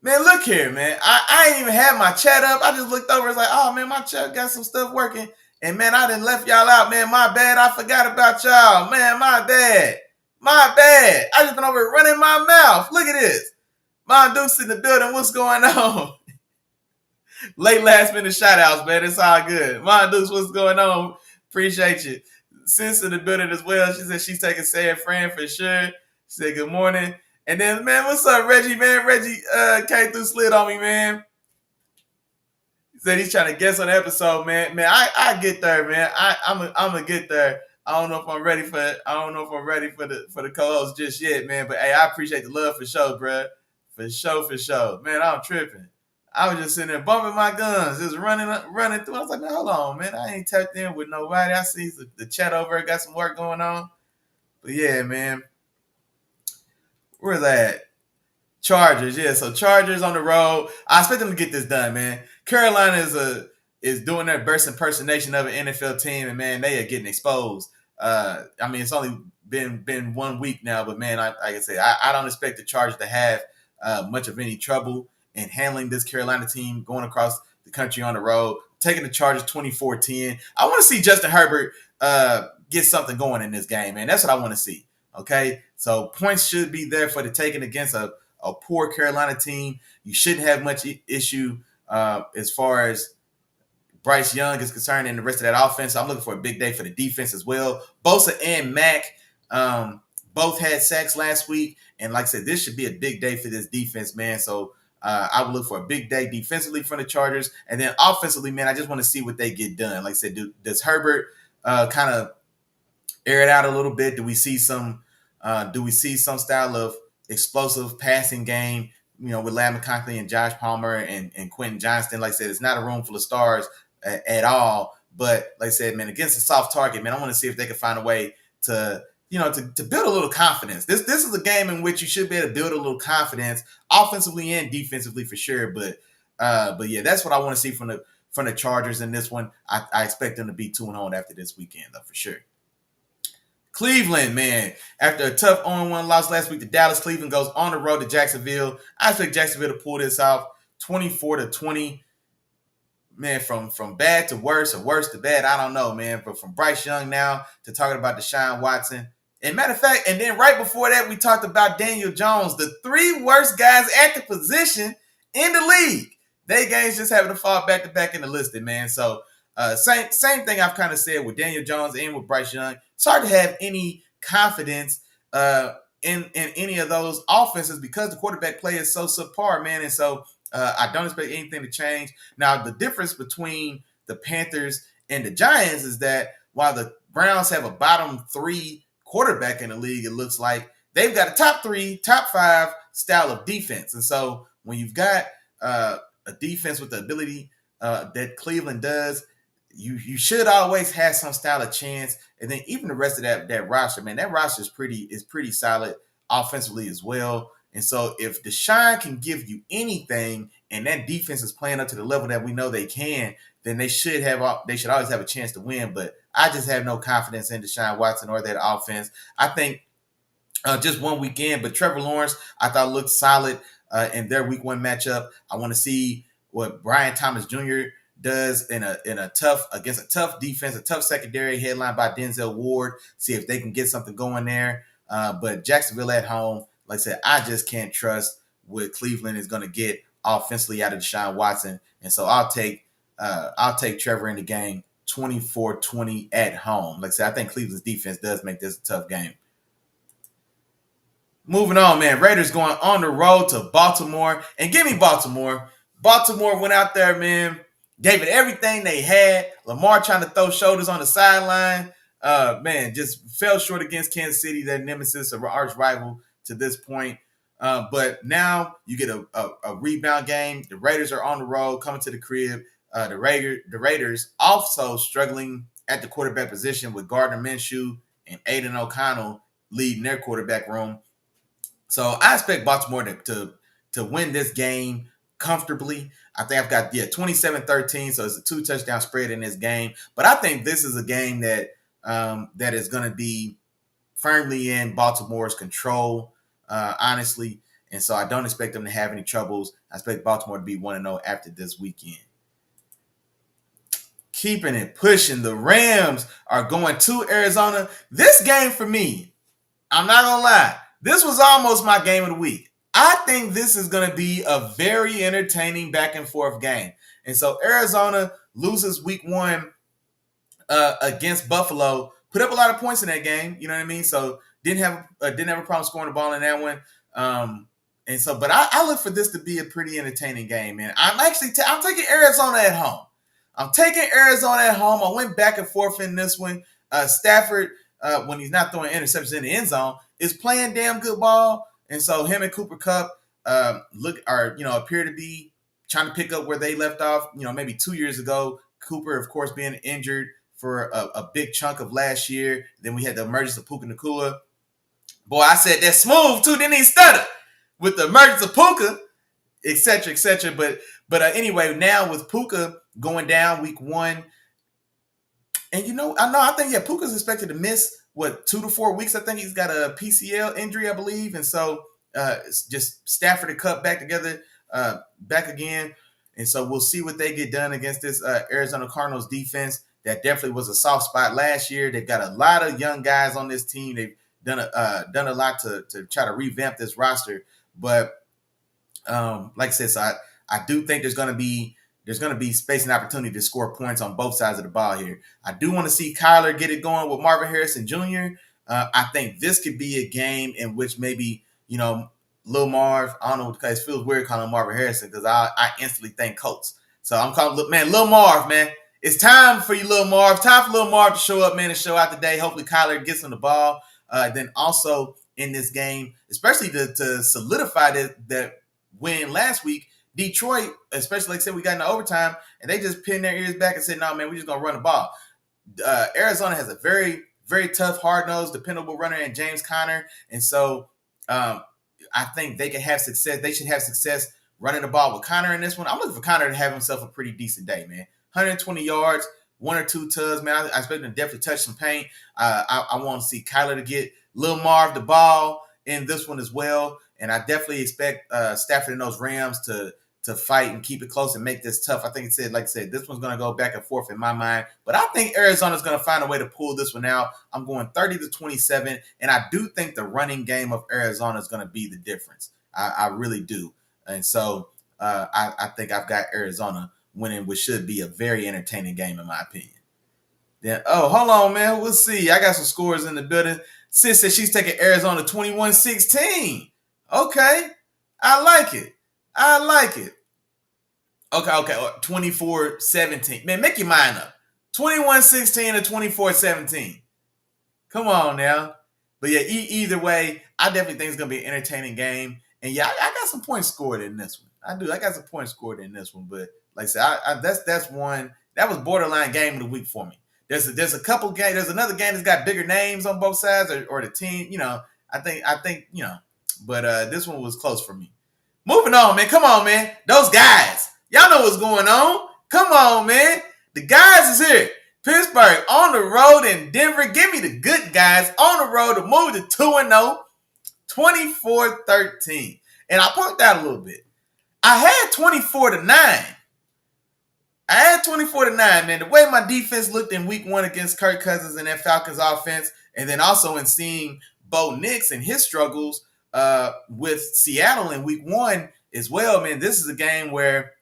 Man, look here, man. I ain't even had my chat up. I just looked over. It's like, oh, man, my chat got some stuff working. And, man, I done left y'all out, man. My bad. I forgot about y'all. Man, my bad. My bad. I just been over here running my mouth. Look at this. Mon Dukes in the building. What's going on? Late last minute shout outs, man. It's all good. Mon Dukes, what's going on? Appreciate you. Sis in the building as well. She said she's taking San Fran for sure. She said good morning. And then, man, what's up, Reggie, man? Reggie came through slid on me, man. He said he's trying to guess on the episode, man. Man, I get there, man. I'm gonna get there. I don't know if I'm ready for the co-host just yet, man. But hey, I appreciate the love for sure, bro. For sure. Man, I'm tripping. I was just sitting there bumping my guns, just running through. I was like, man, hold on, man. I ain't tapped in with nobody. I see the chat over, got some work going on. But yeah, man. Where's that? Chargers, yeah. So Chargers on the road. I expect them to get this done, man. Carolina is doing their best impersonation of an NFL team, and man, they are getting exposed. I mean, it's only been 1 week now, but man, like I say, I don't expect the Chargers to have much of any trouble in handling this Carolina team going across the country on the road. Taking the Chargers 24-10. I want to see Justin Herbert get something going in this game, man. That's what I want to see. Okay, so points should be there for the taking against a poor Carolina team. You shouldn't have much issue as far as Bryce Young is concerned and the rest of that offense. I'm looking for a big day for the defense as well. Bosa and Mack both had sacks last week. And like I said, this should be a big day for this defense, man. So I would look for a big day defensively from the Chargers, and then offensively, man, I just want to see what they get done. Like I said, does Herbert kind of air it out a little bit? Do we see some? Do we see some style of explosive passing game? With Ladd McConkey and Josh Palmer and Quentin Johnston. Like I said, it's not a room full of stars at all. But like I said, man, against a soft target, man, I want to see if they can find a way to to build a little confidence. This is a game in which you should be able to build a little confidence, offensively and defensively for sure. But yeah, that's what I want to see from the Chargers in this one. I expect them to be 2-0 after this weekend, though, for sure. Cleveland, man, after a tough 0-1 loss last week to Dallas, Cleveland goes on the road to Jacksonville. I expect Jacksonville to pull this off 24-20. Man, from bad to worse or worse to bad, I don't know, man. But from Bryce Young now to talking about Deshaun Watson. And matter of fact, and then right before that, we talked about Daniel Jones, the three worst guys at the position in the league. They games just having to fall back to back in the listing, man. So same thing I've kind of said with Daniel Jones and with Bryce Young. It's hard to have any confidence in any of those offenses because the quarterback play is so subpar, man. And so I don't expect anything to change. Now, the difference between the Panthers and the Giants is that while the Browns have a bottom three quarterback in the league, it looks like they've got a top three, top five style of defense. And so when you've got a defense with the ability that Cleveland does, you should always have some style of chance. And then even the rest of that roster, man, that roster is pretty solid offensively as well. And so if Deshaun can give you anything and that defense is playing up to the level that we know they can, then they should always have a chance to win. But I just have no confidence in Deshaun Watson or that offense. I think just one weekend, but Trevor Lawrence, I thought looked solid in their week one matchup. I want to see what Brian Thomas Jr. does against a tough defense, a tough secondary headlined by Denzel Ward. See if they can get something going there. But Jacksonville at home, like I said, I just can't trust what Cleveland is going to get offensively out of Deshaun Watson. And so I'll take Trevor in the game 24-20 at home. Like I said, I think Cleveland's defense does make this a tough game. Moving on, man. Raiders going on the road to Baltimore. And give me Baltimore. Baltimore went out there, man, gave it everything they had. Lamar trying to throw shoulders on the sideline. Man, just fell short against Kansas City, their nemesis, or arch rival to this point. But now you get a rebound game. The Raiders are on the road, coming to the crib. The Raiders also struggling at the quarterback position with Gardner Minshew and Aiden O'Connell leading their quarterback room. So I expect Baltimore to win this game comfortably. I think I've got 27-13, so it's a 2-touchdown spread in this game. But I think this is a game that is going to be firmly in Baltimore's control, honestly. And so I don't expect them to have any troubles. I expect Baltimore to be 1-0 after this weekend. Keeping it pushing. The Rams are going to Arizona. This game for me, I'm not going to lie, this was almost my game of the week. I think this is going to be a very entertaining back and forth game. And so Arizona loses week one against Buffalo, put up a lot of points in that game. You know what I mean? So didn't have a problem scoring the ball in that one. And so, but I look for this to be a pretty entertaining game, man. I'm taking Arizona at home. I went back and forth in this one. Stafford, when he's not throwing interceptions in the end zone, is playing damn good ball. And so him and Cooper Kupp appear to be trying to pick up where they left off, maybe 2 years ago. Cooper, of course, being injured for a big chunk of last year. Then we had the emergence of Puka Nacua. Boy, I said that's smooth too. Didn't even stutter with the emergence of Puka, et cetera, et cetera. But anyway, now with Puka going down week one, and I think Puka's expected to miss 2 to 4 weeks. I think he's got a PCL injury, I believe, and so it's just Stafford and Kupp back together, back again. And so we'll see what they get done against this Arizona Cardinals defense. That definitely was a soft spot last year. They've got a lot of young guys on this team. They've done a lot to try to revamp this roster. But like I said, so I do think there's going to be space and opportunity to score points on both sides of the ball here. I do want to see Kyler get it going with Marvin Harrison Jr. I think this could be a game in which maybe, Lil Marv. I don't know because it feels weird calling him Marvin Harrison because I instantly think Colts. So I'm calling man Lil Marv, man. It's time for you, Lil Marv. Time for Lil Marv to show up, man, and show out today. Hopefully Kyler gets him the ball. Then also in this game, especially to solidify that win last week, Detroit, especially like I said, we got into overtime, and they just pinned their ears back and said, no, man, we're just going to run the ball. Arizona has a very, very tough, hard-nosed, dependable runner in James Conner. And so I think they can have success. They should have success running the ball with Conner in this one. I'm looking for Conner to have himself a pretty decent day, man. 120 yards, 1 or 2 tugs, man. I expect him to definitely touch some paint. I want to see Kyler to get Lil Marv the ball in this one as well. And I definitely expect Stafford and those Rams to fight and keep it close and make this tough. I think it said, like I said, this one's going to go back and forth in my mind. But I think Arizona's going to find a way to pull this one out. I'm going 30-27, and I do think the running game of Arizona is going to be the difference. I really do. And so I think I've got Arizona winning, which should be a very entertaining game in my opinion. Then, hold on, man. We'll see. I got some scores in the building. Sis said she's taking Arizona 21-16. Okay. I like it. Okay. 24-17. Man, make your mind up. 21-16 or 24-17. Come on now. But yeah, either way, I definitely think it's going to be an entertaining game. And yeah, I got some points scored in this one. I do. I got some points scored in this one. But like I said, that's one. That was borderline game of the week for me. There's a couple games. There's another game that's got bigger names on both sides or the team. I think But this one was close for me. Moving on, man. Come on, man. Those guys. Y'all know what's going on. Come on, man. The guys is here. Pittsburgh on the road in Denver. Give me the good guys on the road to move to 2-0, 24-13. And I punked out a little bit. I had 24-9. I had 24-9, man. The way my defense looked in week 1 against Kirk Cousins and that Falcons offense, and then also in seeing Bo Nix and his struggles with Seattle in week 1 as well, man, this is a game where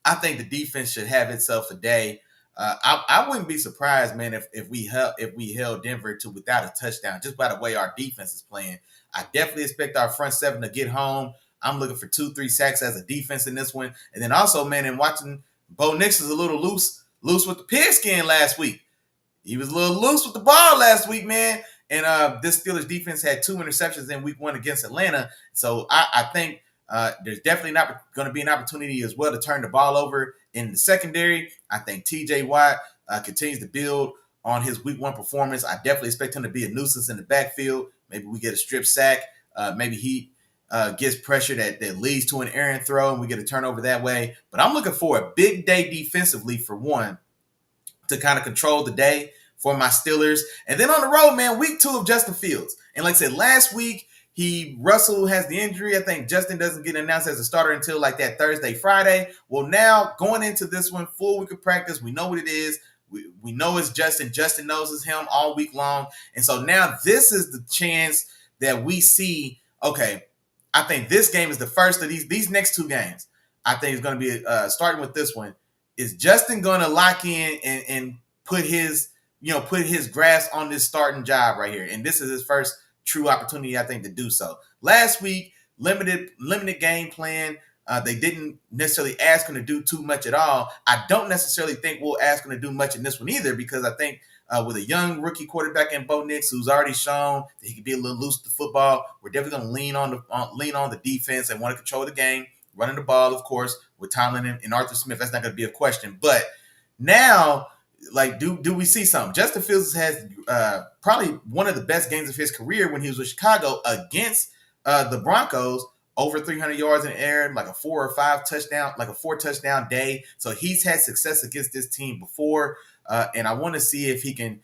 I think the defense should have itself a day. I wouldn't be surprised, man, if we held Denver to without a touchdown, just by the way our defense is playing. I definitely expect our front seven to get home. I'm looking for 2-3 sacks as a defense in this one. And then also, man, in watching Bo Nix is a little loose with the pigskin last week. He was a little loose with the ball last week, man. And this Steelers defense had 2 interceptions in week 1 against Atlanta. So I think there's definitely going to be an opportunity as well to turn the ball over in the secondary. I think T.J. Watt continues to build on his week 1 performance. I definitely expect him to be a nuisance in the backfield. Maybe we get a strip sack. Maybe he gets pressure that leads to an errant throw and we get a turnover that way. But I'm looking for a big day defensively for one to kind of control the day for my Steelers. And then on the road, man, week 2 of Justin Fields. And like I said, last week, Russell has the injury. I think Justin doesn't get announced as a starter until like that Thursday, Friday. Well, now going into this one, full week of practice, we know what it is. We know it's Justin. Justin knows it's him all week long. And so now this is the chance that we see, okay, I think this game is the first of these next 2 games. I think it's going to be starting with this one. Is Justin going to lock in and put his grasp on this starting job right here? And this is his first true opportunity, I think, to do so. Last week, limited game plan. They didn't necessarily ask him to do too much at all. I don't necessarily think we'll ask him to do much in this one either, because I think with a young rookie quarterback in Bo Nix, who's already shown that he can be a little loose with the football, we're definitely going to lean on the defense and want to control the game, running the ball, of course, with Tomlin and Arthur Smith. That's not going to be a question. But now, like, do we see something? Justin Fields has probably one of the best games of his career when he was with Chicago against the Broncos, over 300 yards in the air, like a 4 touchdown day. So he's had success against this team before, and I want to see if he can,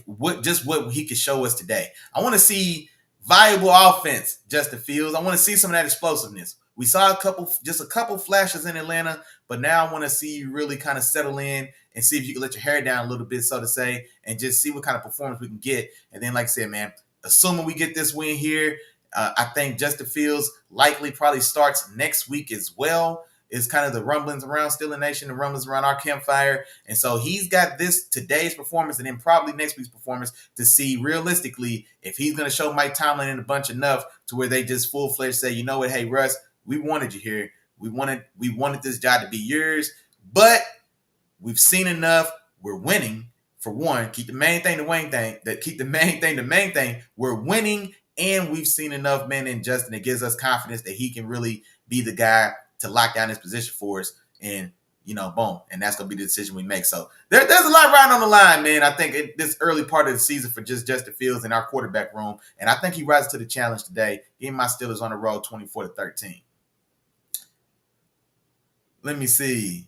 what he can show us today. I want to see viable offense, Justin Fields. I want to see some of that explosiveness. We saw a couple flashes in Atlanta, but now I want to see you really kind of settle in and see if you can let your hair down a little bit, so to say, and just see what kind of performance we can get. And then, like I said, man, assuming we get this win here, I think Justin Fields likely probably starts next week as well. is kind of the rumblings around Steeler Nation, the rumblings around our campfire. And so he's got today's performance and then probably next week's performance to see realistically if he's going to show Mike Tomlin and a bunch enough to where they just full-fledged say, you know what, hey, Russ, we wanted you here. We wanted this job to be yours, but we've seen enough. We're winning. For one, keep the main thing the main thing. We're winning, and we've seen enough, man, in Justin. It gives us confidence that he can really be the guy to lock down his position for us. And, boom. And that's going to be the decision we make. So there's a lot riding on the line, man. I think this early part of the season for just Justin Fields in our quarterback room. And I think he rises to the challenge today. Getting my Steelers on the road 24-13. Let me see.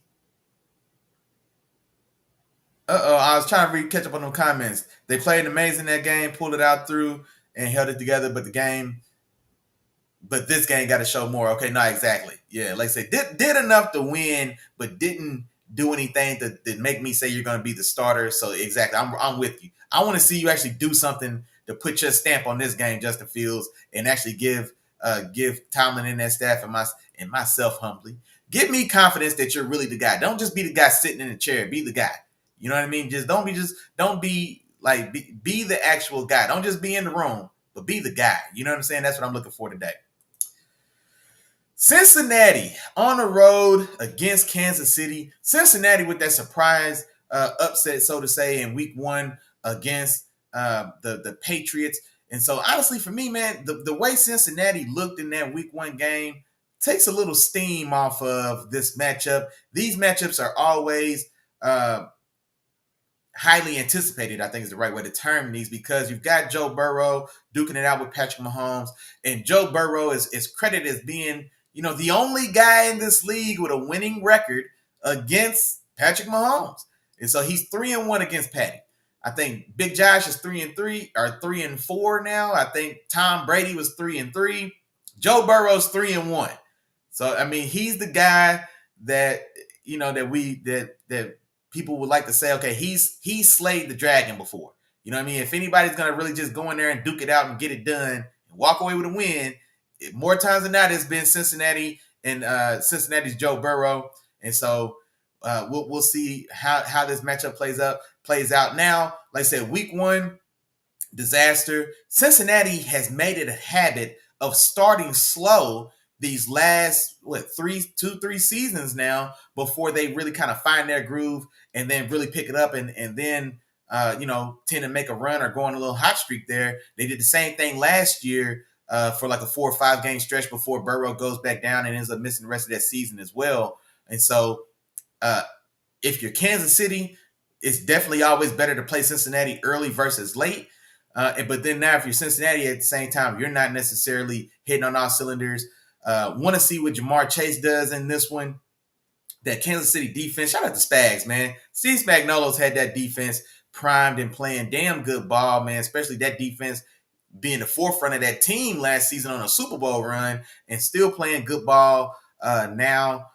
I was trying to catch up on them comments. They played amazing that game, pulled it out through, and held it together. But this game got to show more. Okay, not exactly. Yeah, like I said, did enough to win, but didn't do anything that make me say you're going to be the starter. So exactly, I'm with you. I want to see you actually do something to put your stamp on this game, Justin Fields, and actually give Tomlin and that staff and myself humbly. Give me confidence that you're really the guy. Don't just be the guy sitting in the chair. Be the guy. You know what I mean? Don't be the actual guy. Don't just be in the room, but be the guy. You know what I'm saying? That's what I'm looking for today. Cincinnati on the road against Kansas City. Cincinnati with that surprise upset, so to say, in week 1 against the Patriots. And so honestly, for me, man, the way Cincinnati looked in that week 1 game takes a little steam off of this matchup. These matchups are always highly anticipated, I think is the right way to term these, because you've got Joe Burrow duking it out with Patrick Mahomes. And Joe Burrow is credited as being, the only guy in this league with a winning record against Patrick Mahomes. And so he's 3-1 against Patty. I think Big Josh is 3-3 or 3-4 now. I think Tom Brady was 3-3. Joe Burrow's 3-1. So I mean, he's the guy that that people would like to say, okay, he's slayed the dragon before. You know what I mean? If anybody's gonna really just go in there and duke it out and get it done and walk away with a win, more times than not, it's been Cincinnati and Cincinnati's Joe Burrow. And so we'll see how this matchup plays out. Now, like I said, week 1, disaster. Cincinnati has made it a habit of starting slow these last 3 seasons now before they really kind of find their groove and then really pick it up and then tend to make a run or go on a little hot streak there. They did the same thing last year for like a 4 or 5 game stretch before Burrow goes back down and ends up missing the rest of that season as well. And so if you're Kansas City, it's definitely always better to play Cincinnati early versus late. But then now if you're Cincinnati at the same time, you're not necessarily hitting on all cylinders. Want to see what Jamar Chase does in this one. That Kansas City defense, shout out to Spags, man. Steve Spagnuolo's had that defense primed and playing damn good ball, man, especially that defense being the forefront of that team last season on a Super Bowl run and still playing good ball now,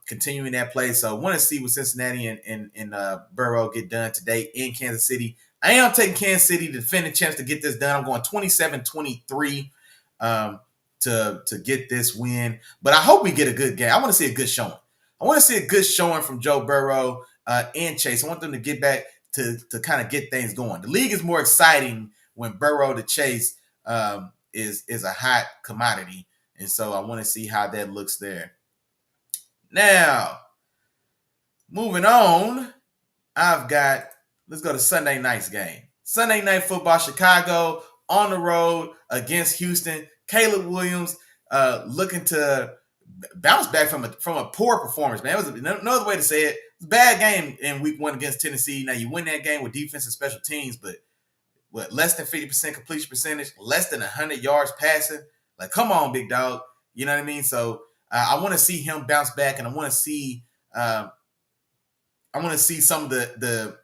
continuing that play. So I want to see what Cincinnati and Burrow get done today in Kansas City. I am taking Kansas City to defend a chance to get this done. I'm going 27-23 to get this win. But I hope we get a good game. I want to see a good showing. I want to see a good showing from Joe Burrow and Chase. I want them to get back to kind of get things going. The league is more exciting when Burrow to Chase is a hot commodity. And so I want to see how that looks there. Now, moving on, let's go to Sunday night's game. Sunday Night Football, Chicago on the road against Houston. Caleb Williams looking to bounce back from a poor performance, man. It was another way to say it. It's a bad game in week 1 against Tennessee. Now, you win that game with defense and special teams, but less than 50% completion percentage, less than 100 yards passing. Like, come on, big dog. You know what I mean? So I want to see him bounce back, and I want to see some of the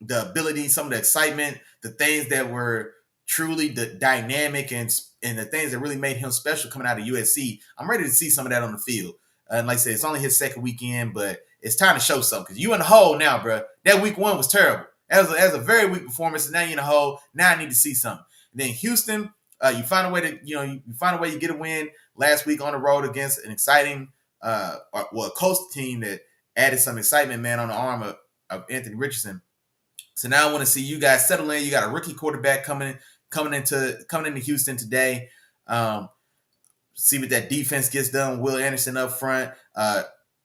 ability, some of the excitement, the things that were truly the dynamic and the things that really made him special coming out of USC. I'm ready to see some of that on the field. And like I said, it's only his second weekend, but it's time to show something because you in the hole now, bro. That week 1 was terrible. That was a very weak performance, and now you're in the hole. Now I need to see something. And then Houston, you find a way to you get a win last week on the road against an exciting a coach team that added some excitement, man, on the arm of Anthony Richardson. So now I want to see you guys settle in. You got a rookie quarterback coming into Houston today. See what that defense gets done. Will Anderson up front,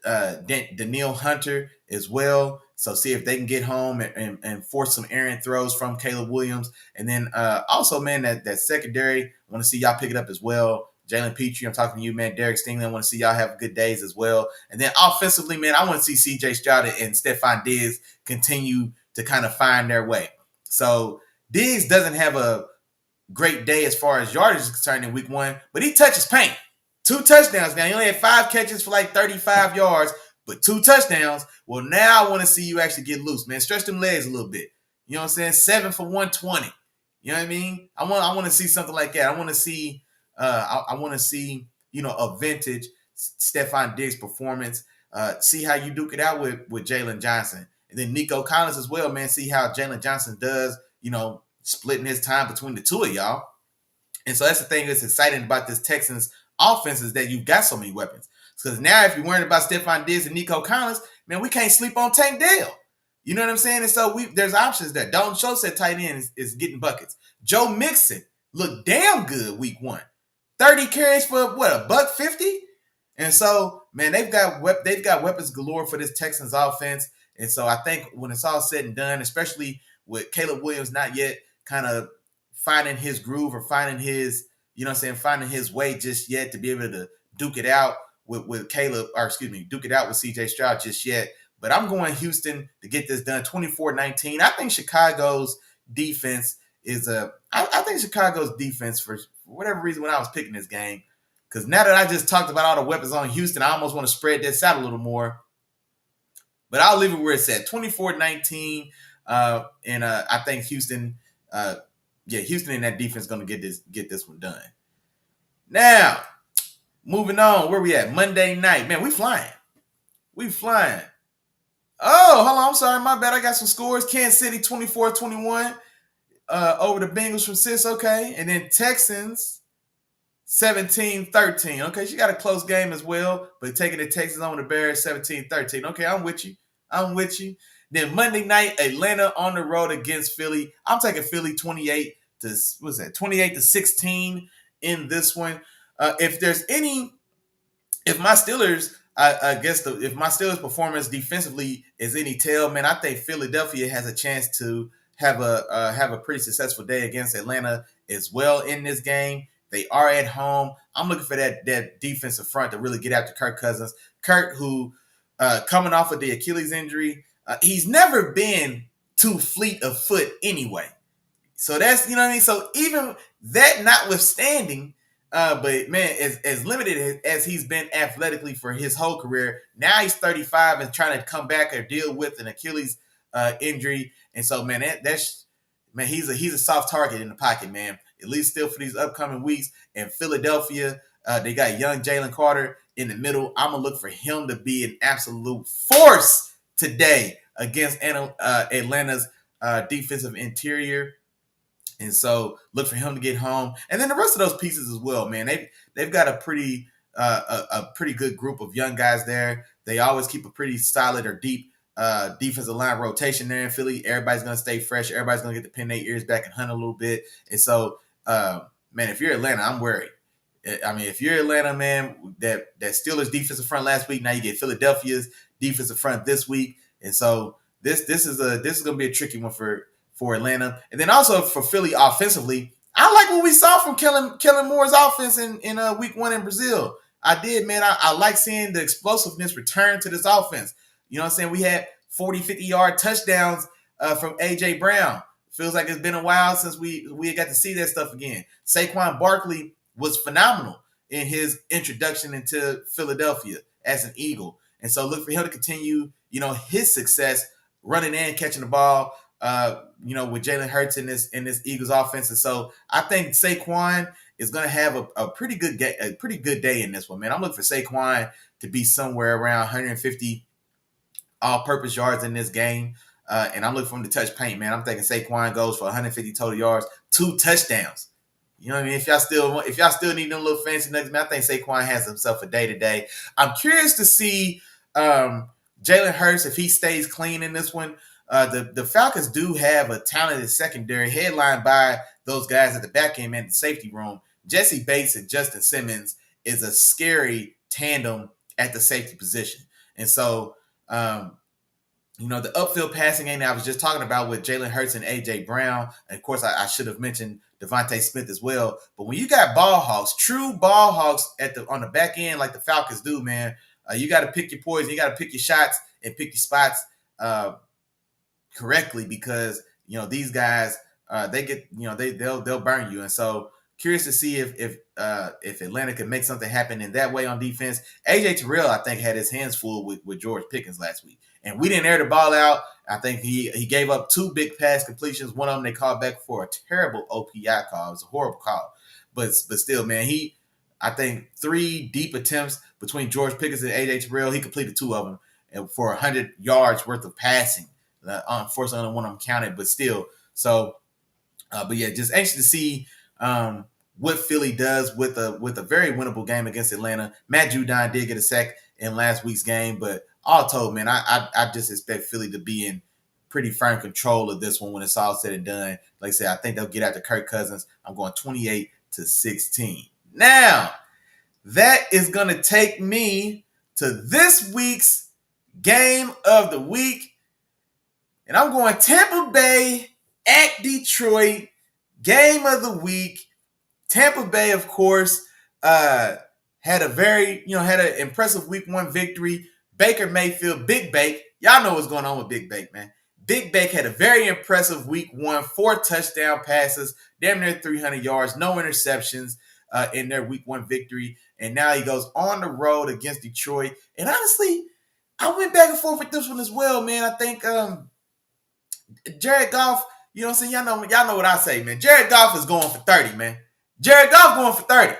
Daniil Hunter as well. So see if they can get home and force some errant throws from Caleb Williams. And then also, man, that secondary, I want to see y'all pick it up as well. Jalen Petrie, I'm talking to you, man. Derek Stingley, I want to see y'all have good days as well. And then offensively, man, I want to see C.J. Stroud and Stephon Diggs continue to kind of find their way. So Diggs doesn't have a great day as far as yardage is concerned in week 1, but he touches paint. 2 touchdowns now. He only had 5 catches for like 35 yards, but 2 touchdowns. Well, now I want to see you actually get loose, man. Stretch them legs a little bit. You know what I'm saying? 7 for 120. You know what I mean? I want to see something like that. I want to see a vintage Stephon Diggs performance. See how you duke it out with Jalen Johnson. And then Nico Collins as well, man. See how Jalen Johnson does, splitting his time between the two of y'all. And so that's the thing that's exciting about this Texans offense is that you've got so many weapons. Because now if you're worried about Stephon Diggs and Nico Collins, man, we can't sleep on Tank Dell. You know what I'm saying? And so there's options there. Dalton Schultz at tight end is getting buckets. Joe Mixon looked damn good week 1. 30 carries for what, $150? And so, man, they've got weapons galore for this Texans offense. And so I think when it's all said and done, especially with Caleb Williams not yet kind of finding his groove or finding his, finding his way just yet to be able to duke it out with duke it out with C.J. Stroud just yet. But I'm going Houston to get this done 24-19. I think Chicago's defense I think Chicago's defense, for whatever reason, when I was picking this game, because now that I just talked about all the weapons on Houston, I almost want to spread this out a little more. But I'll leave it where it's at, 24-19. And I think Houston, Houston and that defense is going to get this one done. Now, moving on, where we at? Monday night. Man, we flying. Oh, hold on. I'm sorry. My bad. I got some scores. Kansas City 24-21 over the Bengals from Sis. Okay. And then Texans 17-13. Okay. She got a close game as well, but taking the Texans on the Bears 17-13. Okay. I'm with you. Then Monday night, Atlanta on the road against Philly. I'm taking Philly 28-16 in this one. If my Steelers, if my Steelers performance defensively is any tell, man, I think Philadelphia has a chance to have a pretty successful day against Atlanta as well in this game. They are at home. I'm looking for that defensive front to really get after Kirk Cousins. Kirk, who coming off of the Achilles injury, he's never been too fleet of foot anyway. So that's, you know what I mean? So even that notwithstanding, but man, as limited as he's been athletically for his whole career, now he's 35 and trying to come back or deal with an Achilles injury. And so, man, he's a soft target in the pocket, man. At least still for these upcoming weeks. And Philadelphia, they got young Jalen Carter in the middle. I'm gonna look for him to be an absolute force today against Atlanta's defensive interior. And so look for him to get home. And then the rest of those pieces as well, man. They've got a pretty good group of young guys there. They always keep a pretty solid or deep defensive line rotation there in Philly. Everybody's going to stay fresh. Everybody's going to get to pin their ears back and hunt a little bit. And so, man, if you're Atlanta, I'm worried. I mean, if you're Atlanta, man, that Steelers defensive front last week, now you get Philadelphia's defensive front this week. And so this is going to be a tricky one for Atlanta. And then also for Philly offensively, I like what we saw from Kellen Moore's offense in week 1 in Brazil. I did, man. I like seeing the explosiveness return to this offense. You know what I'm saying? We had 40, 50-yard touchdowns from A.J. Brown. Feels like it's been a while since we got to see that stuff again. Saquon Barkley was phenomenal in his introduction into Philadelphia as an Eagle. And so look for him to continue, his success running and catching the ball, with Jalen Hurts in this Eagles offense. And so I think Saquon is going to have a pretty good day in this one, man. I'm looking for Saquon to be somewhere around 150 all-purpose yards in this game. And I'm looking for him to touch paint, man. I'm thinking Saquon goes for 150 total yards, 2 touchdowns. You know what I mean? If y'all still need them little fancy nuggets, man, I think Saquon has himself a day to day. I'm curious to see Jalen Hurts if he stays clean in this one. The Falcons do have a talented secondary headlined by those guys at the back end and the safety room. Jesse Bates and Justin Simmons is a scary tandem at the safety position. And so, the upfield passing game that I was just talking about with Jalen Hurts and A.J. Brown, and of course, I should have mentioned Devontae Smith as well. But when you got ball hawks, true ball hawks on the back end like the Falcons do, man, you got to pick your poison. You got to pick your shots and pick your spots correctly because these guys they get they'll burn you. And so curious to see if Atlanta can make something happen in that way on defense. AJ Terrell, I think, had his hands full with George Pickens last week, and we didn't air the ball out. I think he gave up 2 big pass completions. One of them they called back for a terrible OPI call. It was a horrible call, but still, man, I think 3 deep attempts between George Pickens and AJ Terrell. He completed 2 of them and for 100 yards worth of passing. Unfortunately, only one of them counted, but still. So, but yeah, just anxious to see what Philly does with a very winnable game against Atlanta. Matt Judon did get a sack in last week's game, but all told, man, I just expect Philly to be in pretty firm control of this one when it's all said and done. Like I said, I think they'll get after Kirk Cousins. I'm going 28-16. Now, that is going to take me to this week's game of the week. And I'm going Tampa Bay at Detroit, game of the week. Tampa Bay, of course, had an impressive week 1 victory. Baker Mayfield, Big Bake. Y'all know what's going on with Big Bake, man. Big Bake had a very impressive week 1, 4 touchdown passes, damn near 300 yards, no interceptions in their week 1 victory. And now he goes on the road against Detroit. And honestly, I went back and forth with this one as well, man. I think Jared Goff, you know what I'm saying? Y'all know what I say, man. Jared Goff is going for 30, man. Jared Goff going for 30.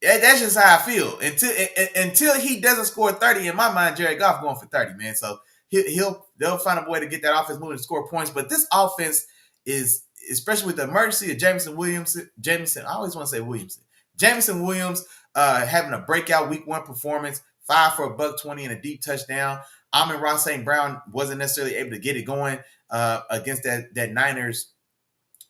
That's just how I feel. Until he doesn't score 30, in my mind, Jared Goff going for 30, man. So they'll find a way to get that offense moving to score points. But this offense is, especially with the emergency of Jameson, I always want to say Williamson. Jameson Williams having a breakout week 1 performance, 5 for $120 and a deep touchdown. Amon-Ra St. Brown wasn't necessarily able to get it going against that Niners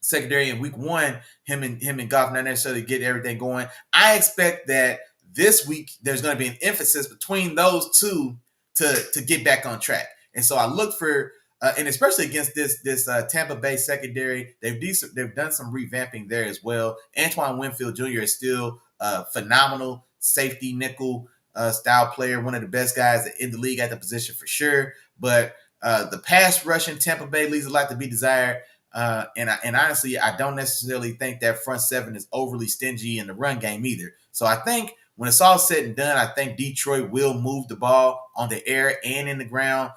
secondary in week 1. Him and Goff not necessarily get everything going. I expect that this week there's going to be an emphasis between those two to get back on track. And so I look for and especially against this Tampa Bay secondary, they've done some revamping there as well. Antoine Winfield Jr. is still a phenomenal safety nickel style player, one of the best guys in the league at the position for sure. But the pass rush in Tampa Bay leaves a lot to be desired. And honestly, I don't necessarily think that front 7 is overly stingy in the run game either. So I think when it's all said and done, I think Detroit will move the ball on the air and in the ground.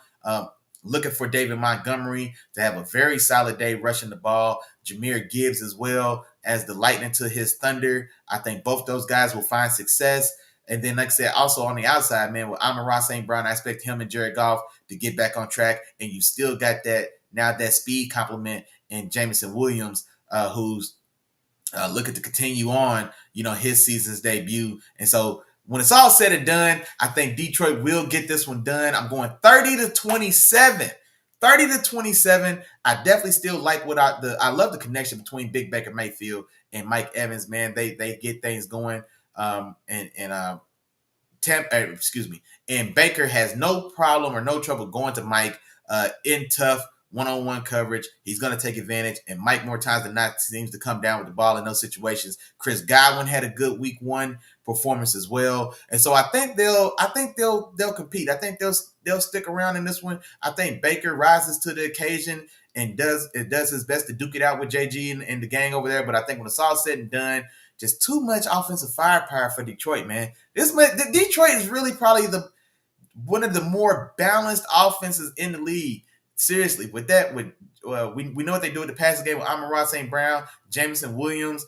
Looking for David Montgomery to have a very solid day rushing the ball. Jahmyr Gibbs as well as the lightning to his thunder. I think both those guys will find success. And then, like I said, also on the outside, man, with Amon-Ra St. Brown, I expect him and Jared Goff to get back on track. And you still got that speed complement in Jameson Williams, who's looking to continue on, his season's debut. And so when it's all said and done, I think Detroit will get this one done. I'm going 30-27. 30-27. I definitely still like I love the connection between Big Baker Mayfield and Mike Evans, man. They get things going. And Baker has no problem or no trouble going to Mike in tough one-on-one coverage. He's going to take advantage, and Mike more times than not seems to come down with the ball in those situations. Chris Godwin had a good week 1 performance as well, and so I think they'll compete. I think they'll stick around in this one. I think Baker rises to the occasion and does his best to duke it out with JG and the gang over there. But I think when it's all said and done, just too much offensive firepower for Detroit, man. Detroit is really probably one of the more balanced offenses in the league. Seriously, with that, we know what they do with the passing game with Amon-Ra St. Brown, Jameson Williams,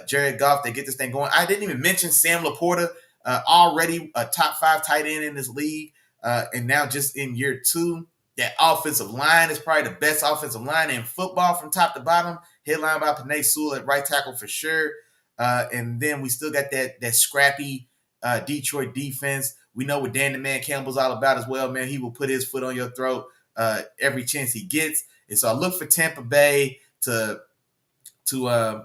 Jared Goff. They get this thing going. I didn't even mention Sam Laporta, already a top 5 tight end in this league, and now just in year 2 That offensive line is probably the best offensive line in football from top to bottom. Headlined by Panay Sewell at right tackle for sure. And then we still got that scrappy Detroit defense. We know what Dan the Man Campbell's all about as well, man. He will put his foot on your throat every chance he gets. And so I look for Tampa Bay to try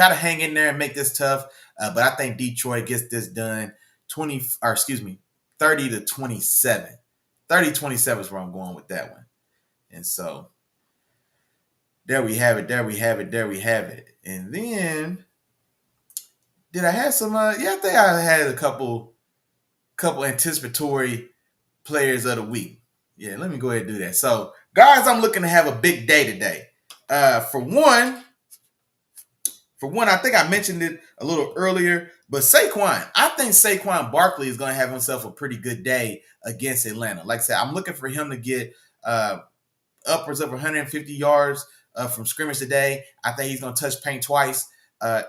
to hang in there and make this tough. But I think Detroit gets this done 30 to 27. 30-27 is where I'm going with that one. And so there we have it. There we have it. There we have it. And then did I have some? Yeah, I think I had a couple anticipatory players of the week. Yeah, let me go ahead and do that. So, guys, I'm looking to have a big day today. For one, I think I mentioned it a little earlier, but I think Saquon Barkley is going to have himself a pretty good day against Atlanta. Like I said, I'm looking for him to get upwards of 150 yards from scrimmage today. I think he's going to touch paint twice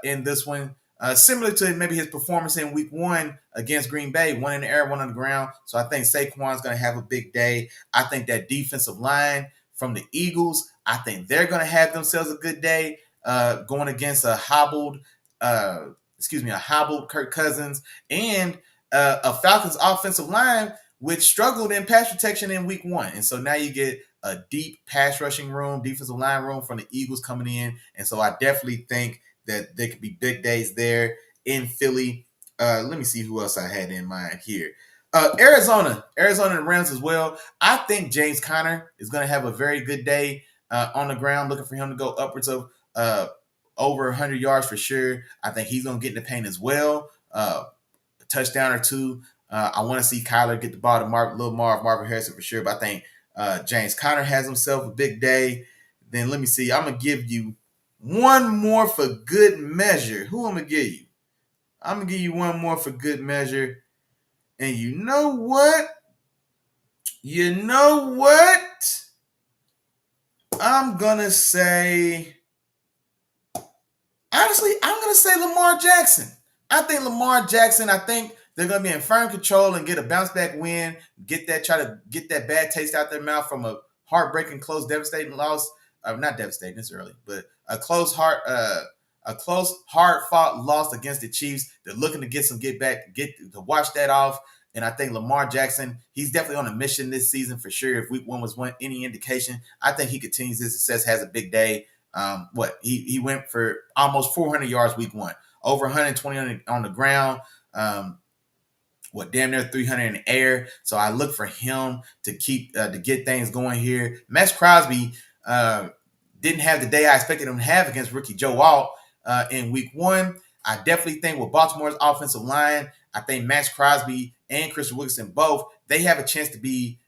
in this one. Similar to maybe his performance in week 1 against Green Bay, one in the air, one on the ground. So I think Saquon's going to have a big day. I think that defensive line from the Eagles, I think they're going to have themselves a good day going against a hobbled Kirk Cousins and a Falcons offensive line which struggled in pass protection in week 1. And so now you get a deep pass rushing room, defensive line room from the Eagles coming in. And so I definitely think that there could be big days there in Philly. Let me see who else I had in mind here. Arizona and the Rams as well. I think James Conner is going to have a very good day on the ground. Looking for him to go upwards of over 100 yards for sure. I think he's going to get in the paint as well. A touchdown or two. I want to see Kyler get the ball to Marvin Harrison for sure. But I think James Conner has himself a big day. Then let me see. I'm going to give you one more for good measure. Who I'm going to give you? I'm going to give you one more for good measure. And you know what? I'm going to say, honestly, I'm going to say Lamar Jackson. I think they're going to be in firm control and get a bounce back win, try to get that bad taste out their mouth from a heartbreaking, close, devastating loss. Not devastating, it's early, but a close, hard-fought loss against the Chiefs. They're looking to get to wash that off. And I think Lamar Jackson, he's definitely on a mission this season for sure. If week 1 was any indication, I think he continues his success, has a big day. He went for almost 400 yards week 1, over 120 on the ground. Damn near 300 in the air. So I look for him to get things going here. Max Crosby didn't have the day I expected him to have against rookie Joe Alt in week 1. I definitely think with Baltimore's offensive line, I think Max Crosby and Christian Wilkinson both, they have a chance to be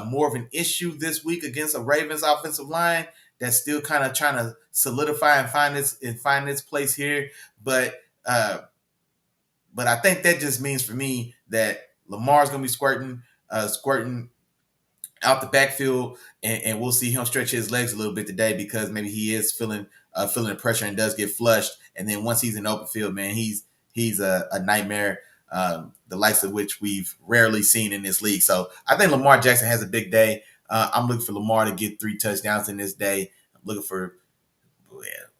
more of an issue this week against a Ravens offensive line that's still kind of trying to solidify and find its place here. But I think that just means for me that Lamar's going to be squirting out the backfield, and we'll see him stretch his legs a little bit today because maybe he is feeling the pressure and does get flushed. And then once he's in the open field, man, he's a nightmare, the likes of which we've rarely seen in this league. So I think Lamar Jackson has a big day. I'm looking for Lamar to get 3 touchdowns in this day. I'm looking for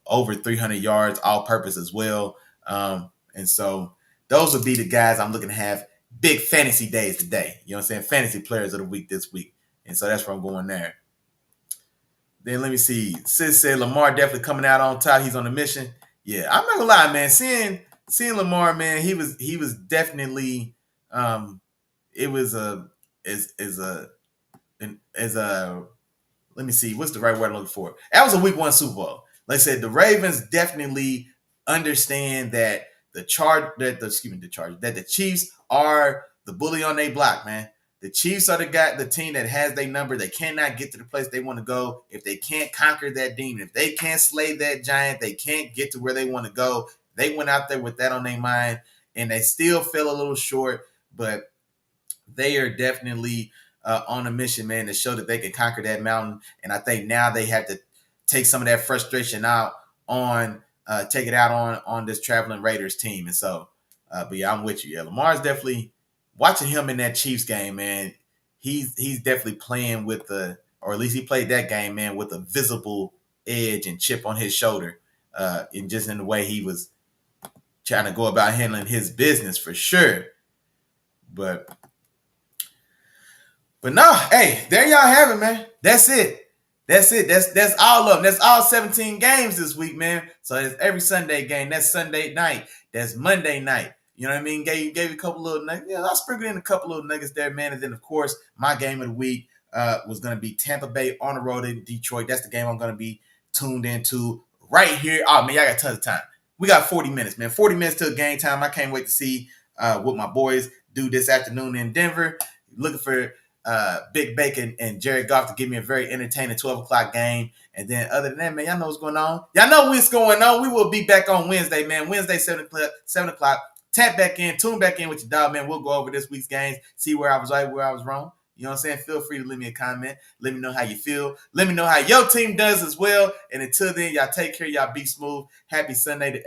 over 300 yards, all purpose as well. And so those would be the guys I'm looking to have big fantasy days today. You know what I'm saying? Fantasy players of the week this week. And so that's where I'm going there. Then let me see. Sis said Lamar definitely coming out on top. He's on a mission. Yeah, I'm not gonna lie, man. Seeing Lamar, man, he was definitely it was let me see, what's the right word I'm looking for? That was a week 1 Super Bowl. Like I said, the Ravens definitely understand that the Chiefs are the bully on their block, man. The Chiefs are the team that has their number. They cannot get to the place they want to go if they can't conquer that demon. If they can't slay that giant, they can't get to where they want to go. They went out there with that on their mind, and they still fell a little short, but they are definitely on a mission, man, to show that they can conquer that mountain. And I think now they have to take some of that frustration out on this traveling Raiders team. And so, but yeah, I'm with you. Yeah, Lamar's definitely watching him in that Chiefs game, man. he's definitely playing with or at least he played that game, man, with a visible edge and chip on his shoulder, and just in the way he was trying to go about handling his business for sure. But no, hey, there y'all have it, man. That's it. That's it. That's all of them. That's all 17 games this week, man. So it's every Sunday game. That's Sunday night. That's Monday night. You know what I mean? Gave you a couple little nuggets. Yeah, I sprinkled in a couple little nuggets there, man. And then, of course, my game of the week was going to be Tampa Bay on the road in Detroit. That's the game I'm going to be tuned into right here. Oh, man, I got tons of time. We got 40 minutes, man. 40 minutes till game time. I can't wait to see what my boys do this afternoon in Denver. Looking for Big Bacon and Jared Goff to give me a very entertaining 12 o'clock game. And then other than that, man, y'all know what's going on. Y'all know what's going on. We will be back on Wednesday, man. Wednesday, 7 o'clock. Tap back in, tune back in with your dog, man. We'll go over this week's games, see where I was right, where I was wrong. You know what I'm saying? Feel free to leave me a comment. Let me know how you feel. Let me know how your team does as well. And until then, y'all take care. Y'all be smooth. Happy Sunday to everyone.